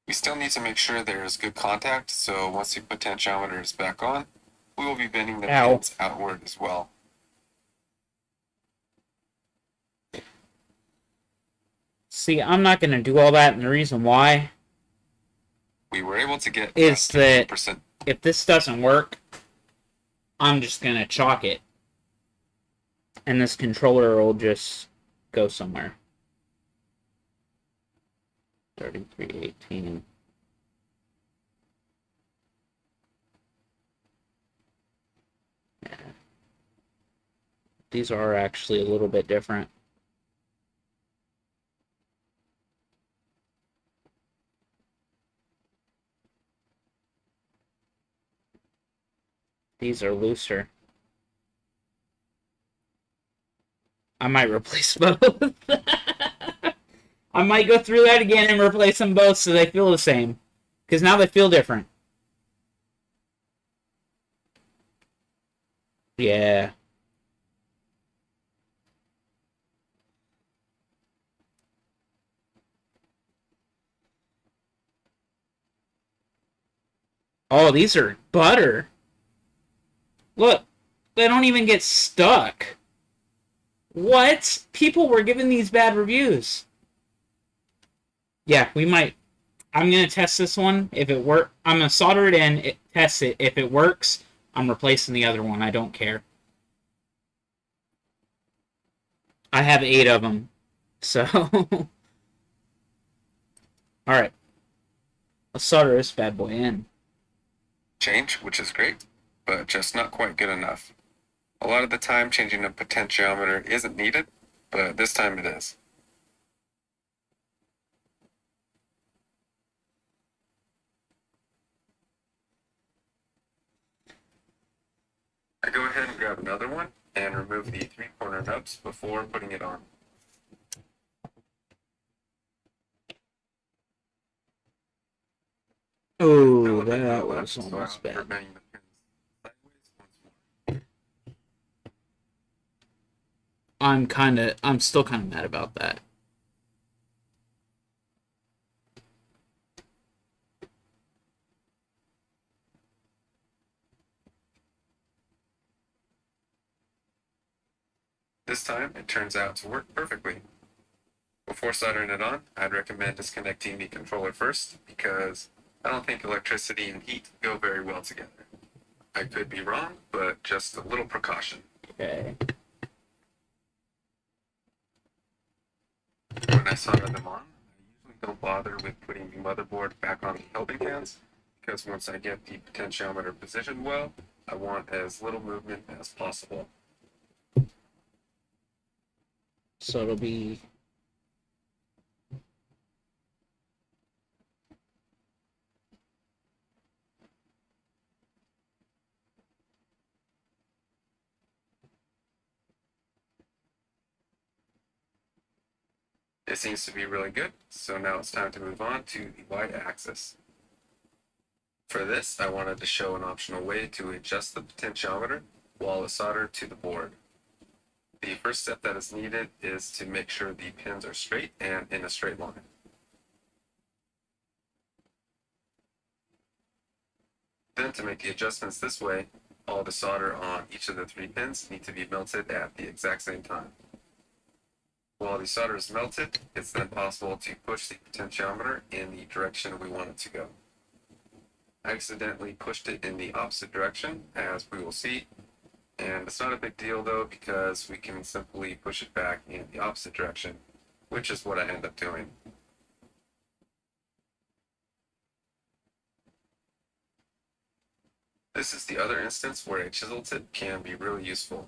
We still need to make sure there is good contact, so once the potentiometer is back on, we will be bending the pins outward as well. See, I'm not going to do all that, and the reason why We were able to get about is that 15%. if this doesn't work, I'm just going to chalk it, and this controller will just go somewhere. 3318. Yeah. These are actually a little bit different. These are looser. I might replace both. I might go through that again and replace them both so they feel the same. Because now they feel different. Yeah. Oh, these are butter. Look, they don't even get stuck. What? People were giving these bad reviews. Yeah, we might. I'm going to test this one. If it works, I'm going to solder it in, test it. If it works, I'm replacing the other one. I don't care. I have 8 of them. So, alright. Let's solder this bad boy in. Change, which is great, but just not quite good enough. A lot of the time, changing a potentiometer isn't needed, but this time it is. I go ahead and grab another one and remove the 3-corner nubs before putting it on. Oh, that was almost bad. I'm still kind of mad about that. This time, it turns out to work perfectly. Before soldering it on, I'd recommend disconnecting the controller first because I don't think electricity and heat go very well together. I could be wrong, but just a little precaution. Okay. When I solder them on, I usually don't bother with putting the motherboard back on the helping hands because once I get the potentiometer positioned well, I want as little movement as possible. So it'll be... It seems to be really good, so now it's time to move on to the y-axis. For this, I wanted to show an optional way to adjust the potentiometer while it's soldered to the board. The first step that is needed is to make sure the pins are straight and in a straight line. Then to make the adjustments this way, all the solder on each of the 3 pins need to be melted at the exact same time. While the solder is melted, it's then possible to push the potentiometer in the direction we want it to go. I accidentally pushed it in the opposite direction, as we will see, and it's not a big deal though because we can simply push it back in the opposite direction, which is what I end up doing. This is the other instance where a chisel tip can be really useful.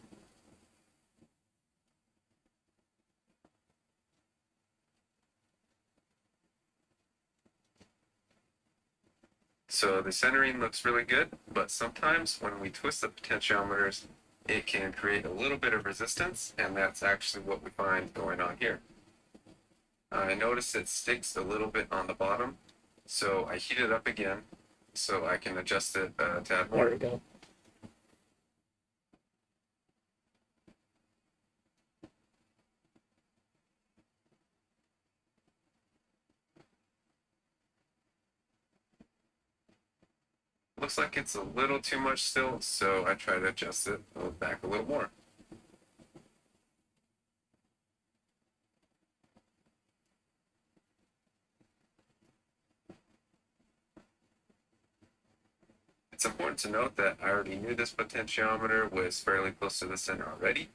So the centering looks really good, but sometimes when we twist the potentiometers, it can create a little bit of resistance, and that's actually what we find going on here. I notice it sticks a little bit on the bottom, so I heat it up again so I can adjust it a tad more. There we go. Looks like it's a little too much still, so I try to adjust it back a little more. It's important to note that I already knew this potentiometer was fairly close to the center already,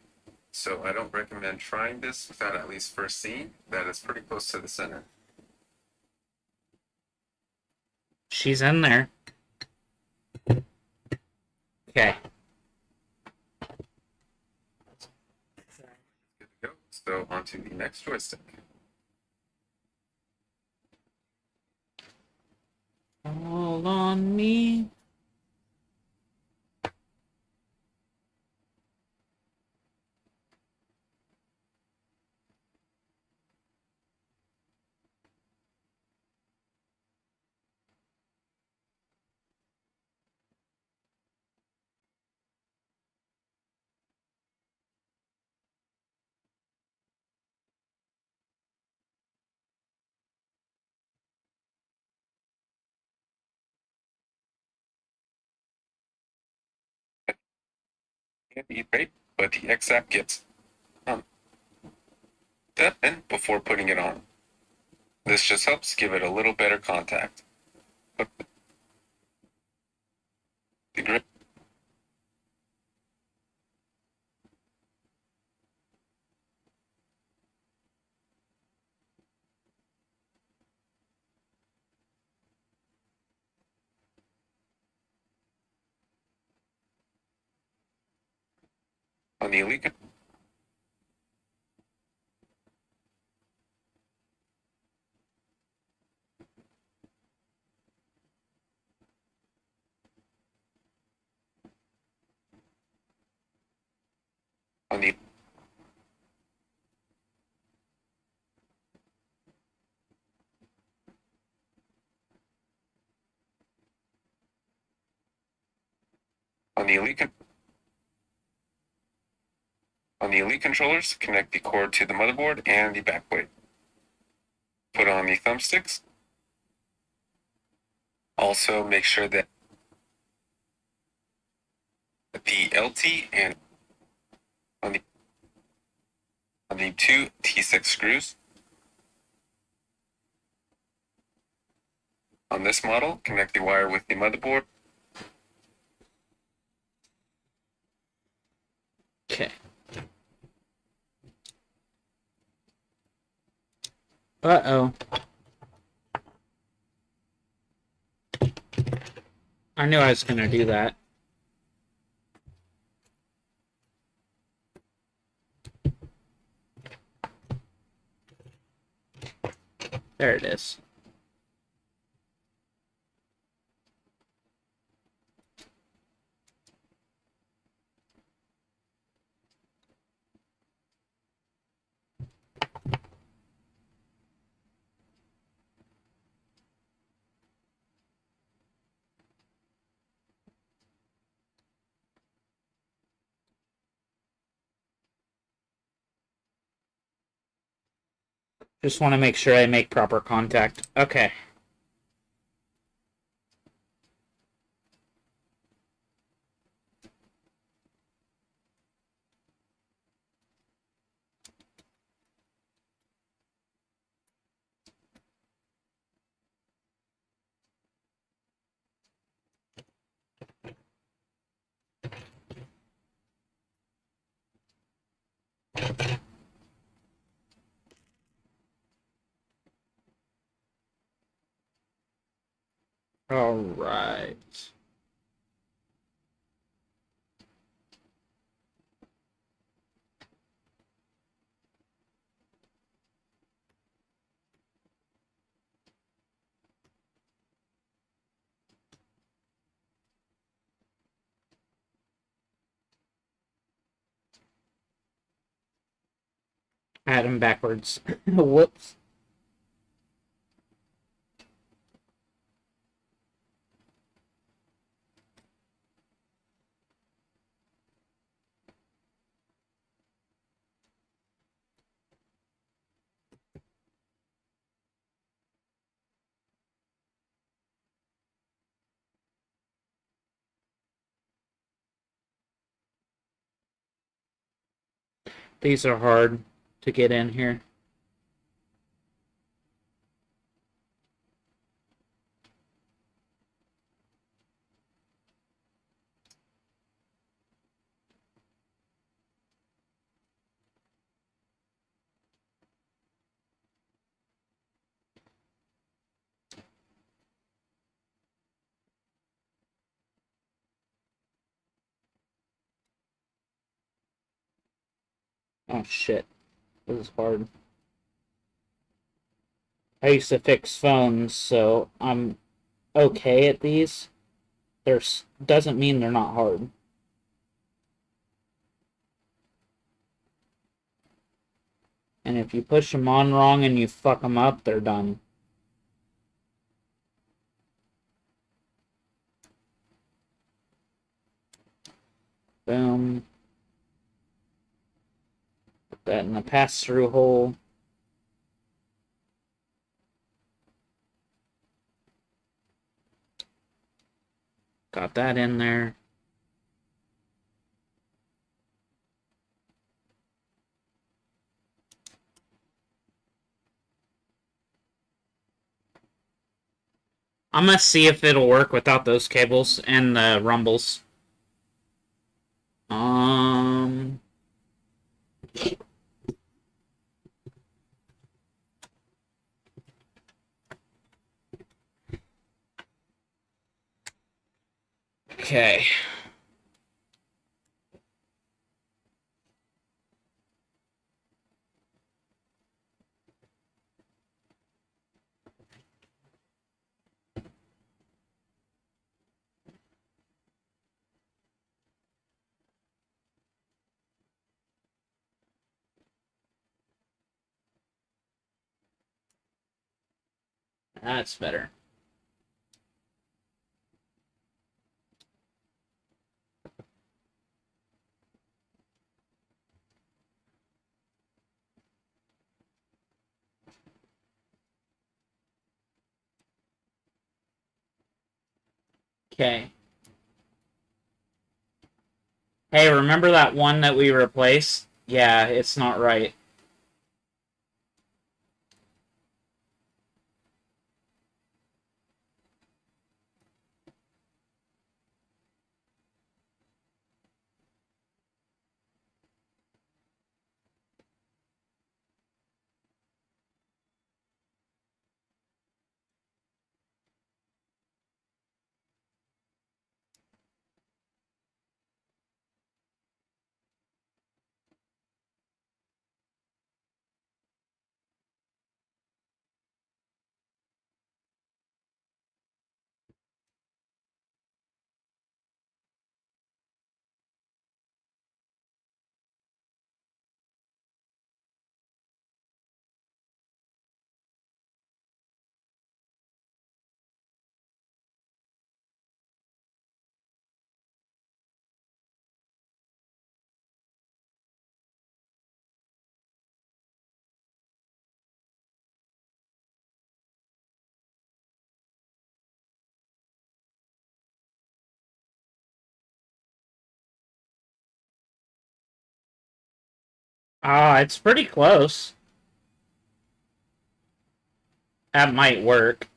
so I don't recommend trying this without at least first seeing that it's pretty close to the center. She's in there. Okay. Good to go. So onto the next joystick. All on me. Can't eat right, but the X-App gets that in before putting it on. This just helps give it a little better contact. Put the grip on the Elite on the on the Elite on the Elite controllers, connect the cord to the motherboard and the backplate. Put on the thumbsticks. Also, make sure that the LT and on the two T6 screws. On this model, connect the wire with the motherboard. Okay. Uh-oh. I knew I was going to do that. There it is. Just want to make sure I make proper contact. Okay. All right. I had them backwards. Whoops. These are hard to get in here. Oh shit, this is hard. I used to fix phones, so I'm okay at these. There's doesn't mean they're not hard. And if you push them on wrong and you fuck them up, they're done. Boom. Put that in the pass-through hole. Got that in there. I'm gonna see if it'll work without those cables and the rumbles. Um. Okay. That's better. Okay. Hey, remember that one that we replaced? Yeah, it's not right. Ah, it's pretty close. That might work.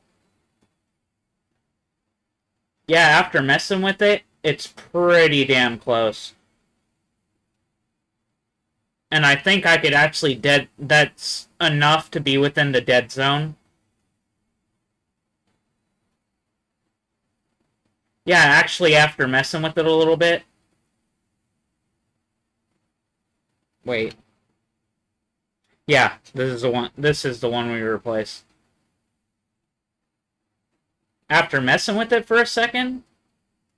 Yeah, after messing with it, it's pretty damn close. And I think I could actually that's enough to be within the dead zone. Yeah, actually after messing with it a little bit. Wait. Yeah, this is the one we replaced. After messing with it for a second,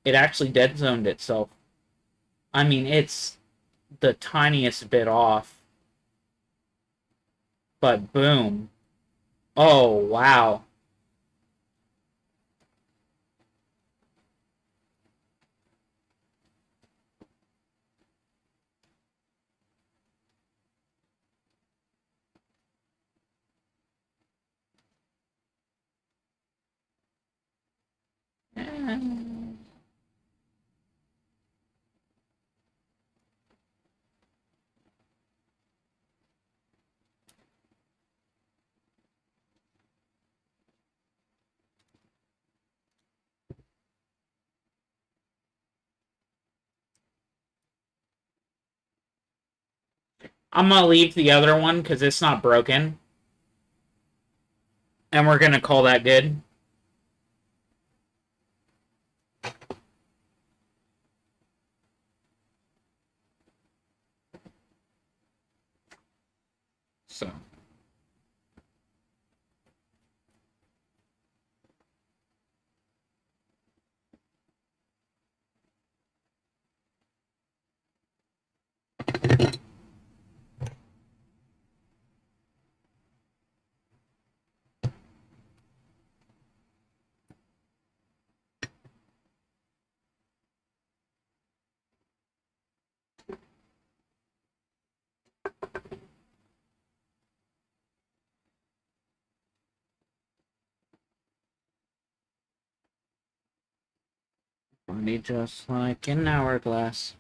it actually dead zoned itself. I mean, it's the tiniest bit off. But boom. Oh, wow. I'm gonna leave the other one because it's not broken. And we're gonna call that good. Funny just like an hourglass.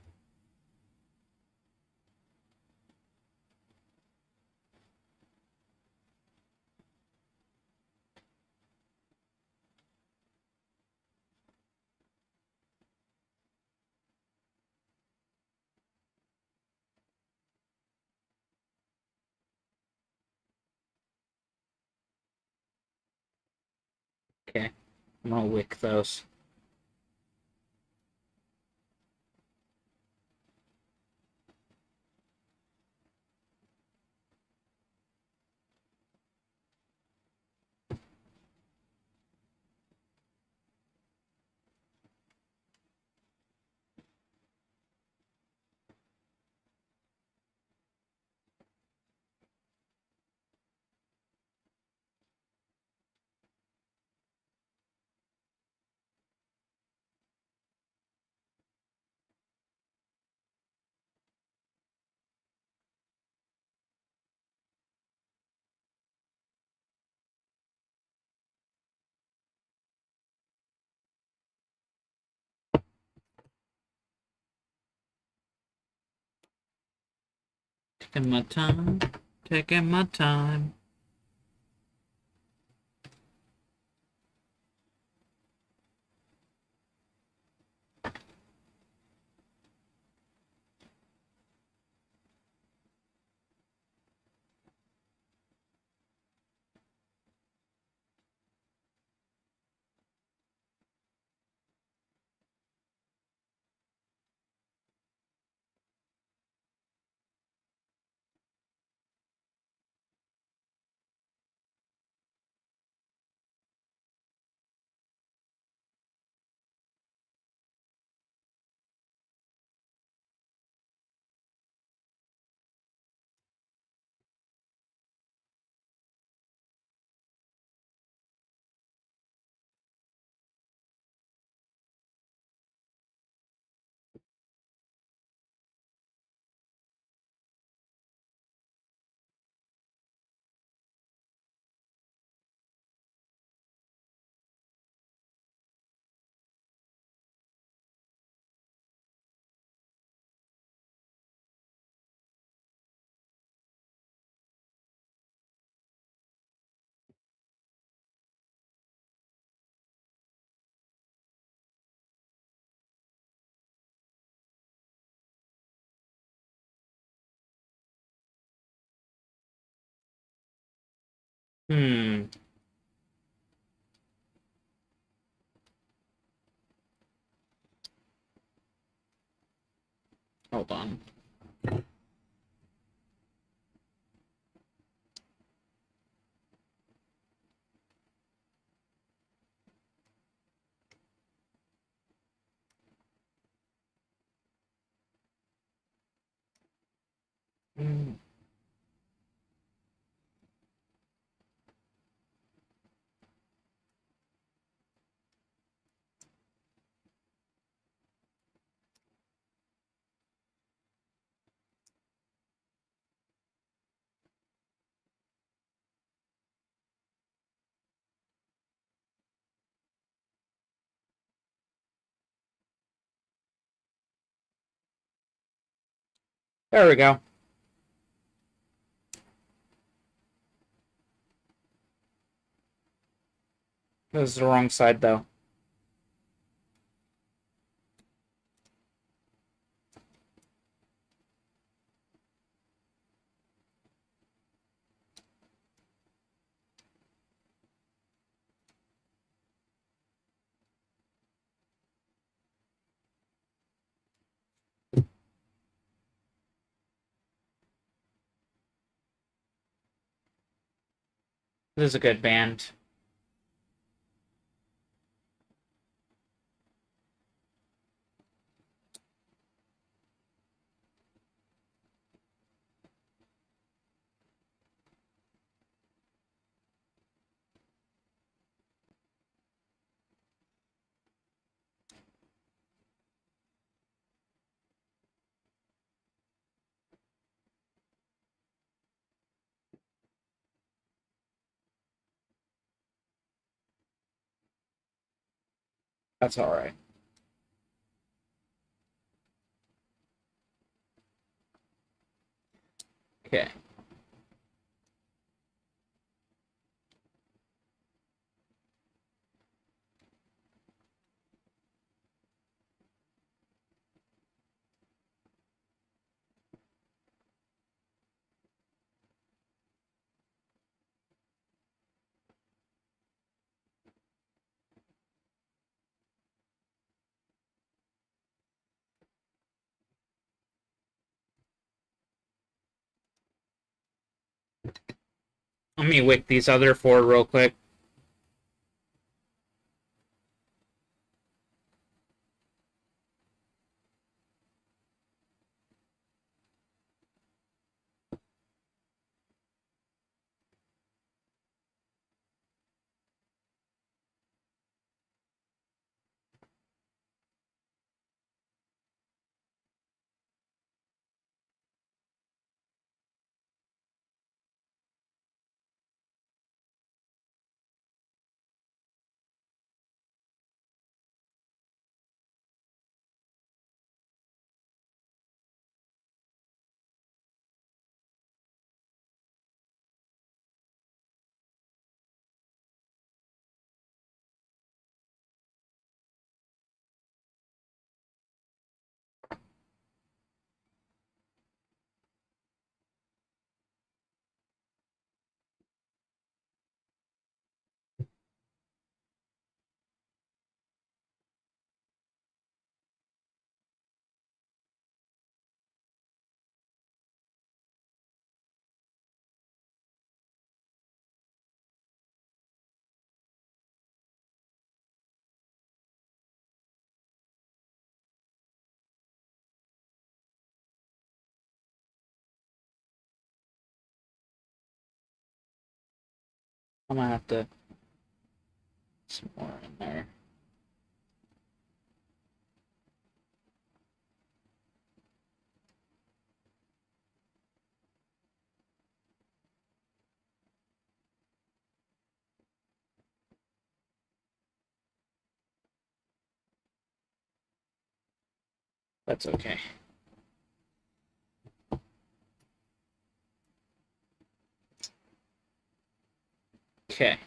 Okay, I'm gonna wick those. Taking my time, taking my time. Hmm. Hold on. Hmm. There we go. This is the wrong side, though. This is a good band. That's all right. Okay. Let me wick these other four real quick. I'm gonna have to put some more in there. That's okay. Okay.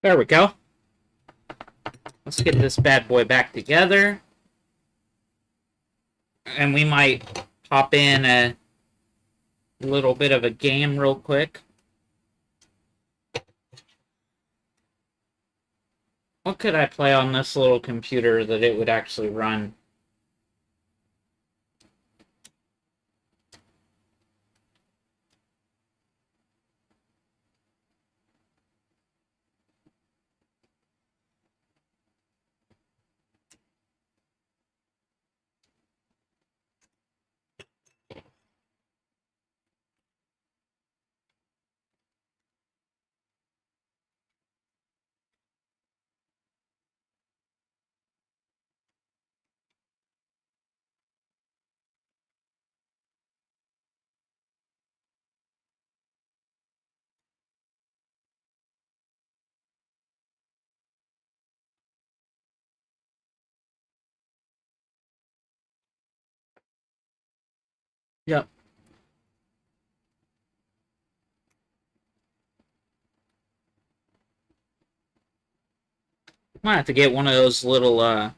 There we go. Let's get this bad boy back together. And we might pop in a little bit of a game real quick. What could I play on this little computer that it would actually run? Yep. Might have to get one of those little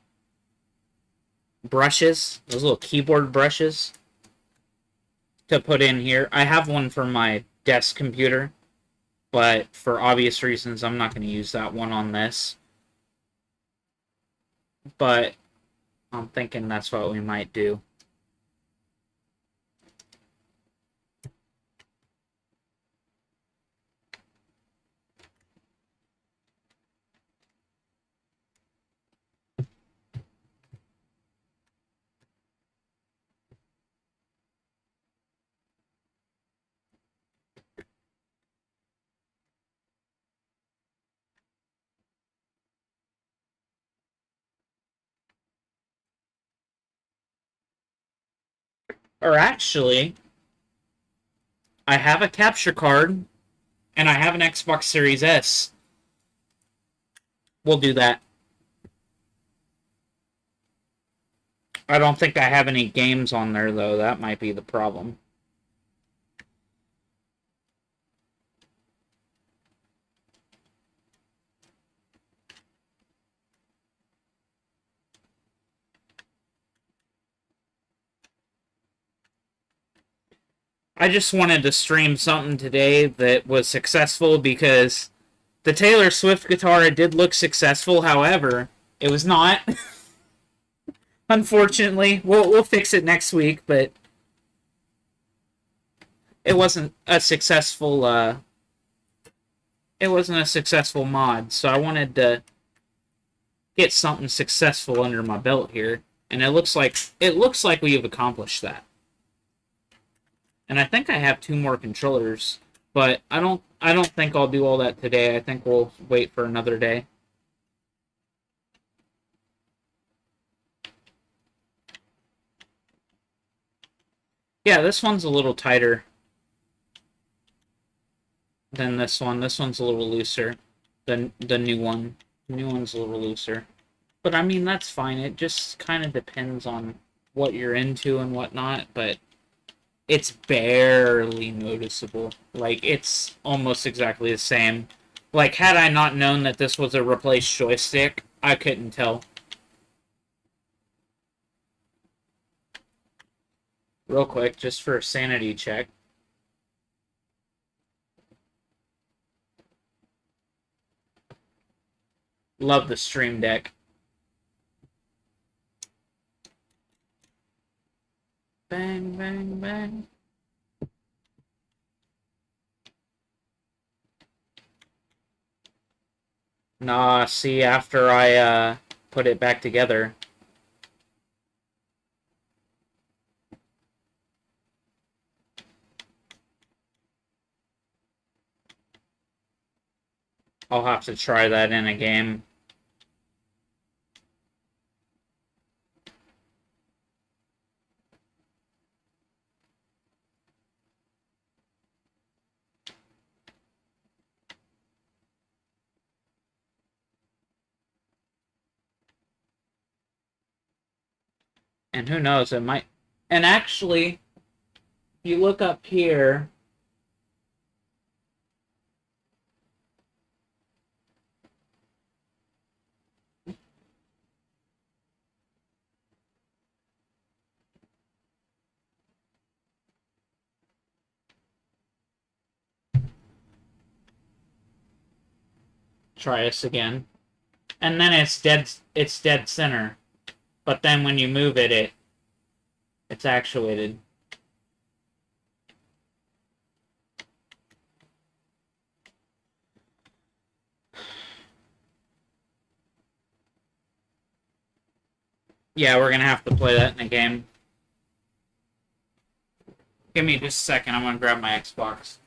brushes, those little keyboard brushes to put in here. I have one for my desk computer, but for obvious reasons, I'm not going to use that one on this. But I'm thinking that's what we might do. Or actually, I have a capture card, and I have an Xbox Series S. We'll do that. I don't think I have any games on there, though. That might be the problem. I just wanted to stream something today that was successful because the Taylor Swift guitar did look successful. However, it was not. Unfortunately, we'll fix it next week, but it wasn't a successful it wasn't a successful mod. So I wanted to get something successful under my belt here, and it looks like we have accomplished that. And I think I have 2 more controllers, but I don't think I'll do all that today. I think we'll wait for another day. Yeah, this one's a little tighter than this one. This one's a little looser than the new one. The new one's a little looser. But I mean, that's fine. It just kind of depends on what you're into and whatnot, but it's barely noticeable. Like, it's almost exactly the same. Like, had I not known that this was a replaced joystick, I couldn't tell. Real quick, just for a sanity check. Love the Stream Deck. Bang, bang, bang. Nah, see, after I put it back together, I'll have to try that in a game. And who knows, it might... And actually, if you look up here... Try this again. And then it's dead center. But then when you move it, it's actuated. Yeah, we're gonna have to play that in a game. Give me just a second, I'm gonna grab my Xbox.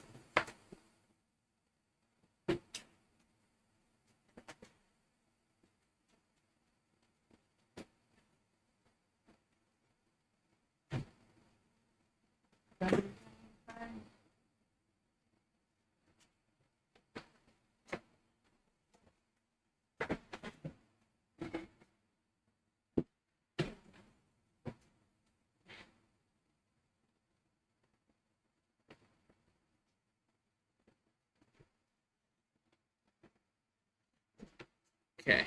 Okay.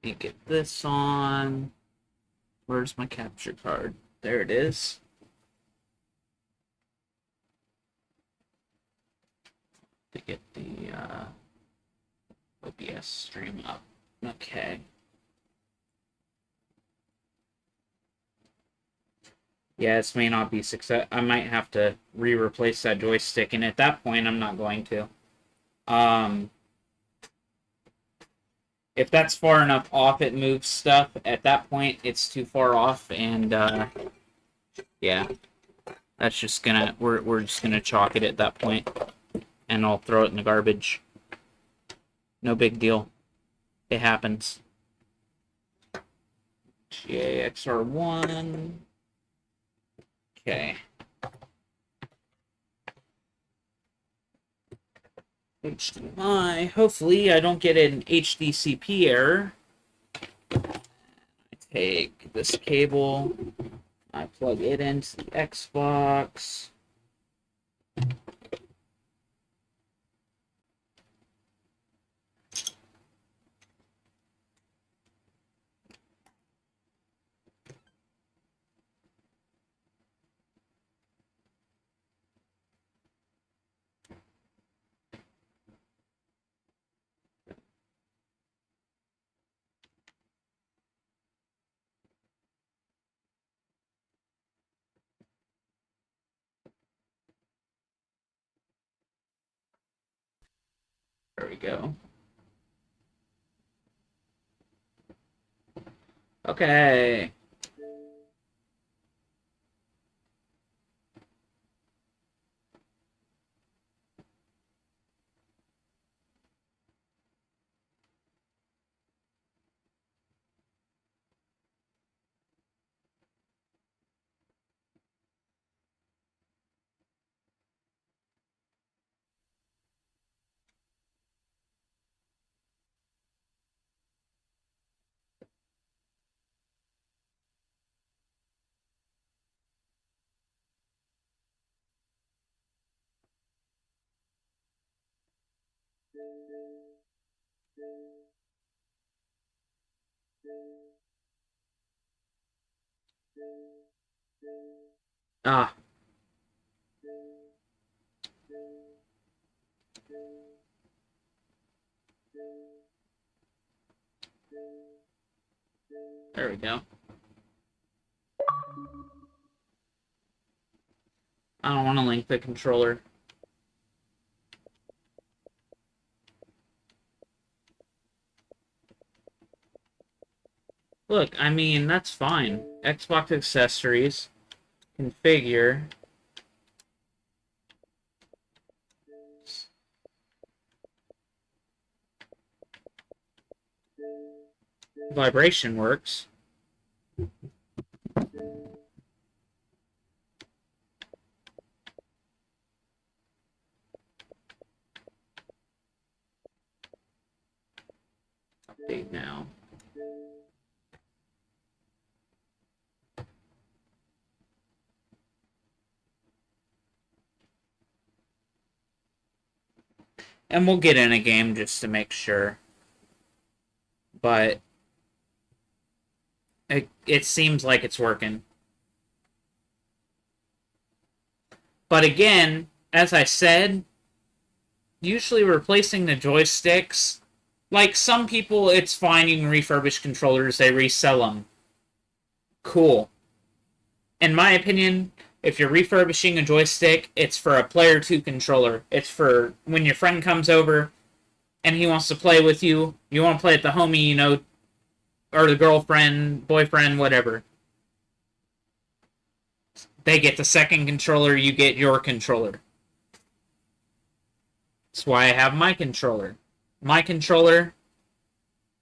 Let me get this on. Where's my capture card? There it is. To get the OBS stream up. Okay. Yeah, this may not be success. I might have to replace that joystick, and at that point, I'm not going to. If that's far enough off, it moves stuff. At that point, it's too far off, and yeah. That's just gonna we're just gonna chalk it at that point, and I'll throw it in the garbage. No big deal. It happens. GAXR1. Okay. HDMI. Hopefully I don't get an HDCP error. I take this cable. I plug it into the Xbox. There we go. Okay. Ah, there we go. I don't want to link the controller. Look, I mean, that's fine. Xbox accessories, configure, vibration works. Update now. And we'll get in a game just to make sure. But it seems like it's working. But again, as I said, usually replacing the joysticks, like some people, it's fine. You can refurbish controllers, they resell them. Cool. In my opinion, if you're refurbishing a joystick, it's for a player 2 controller. It's for when your friend comes over and he wants to play with you. You want to play with the homie, you know, or the girlfriend, boyfriend, whatever. They get the second controller, you get your controller. That's why I have my controller. My controller,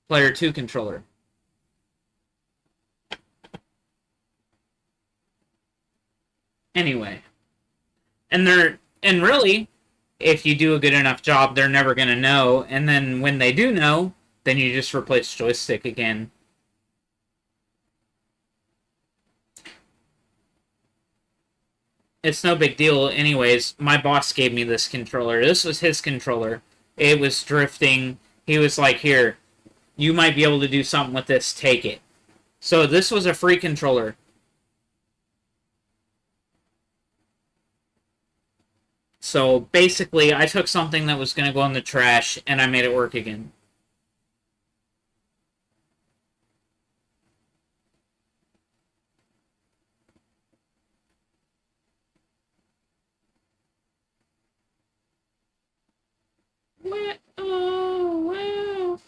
player 2 controller. Anyway. And really, if you do a good enough job, they're never going to know. And then when they do know, then you just replace joystick again. It's no big deal. Anyways, my boss gave me this controller. This was his controller. It was drifting. He was like, here, you might be able to do something with this. Take it. So this was a free controller. So basically, I took something that was going to go in the trash and I made it work again. What? Oh, wow.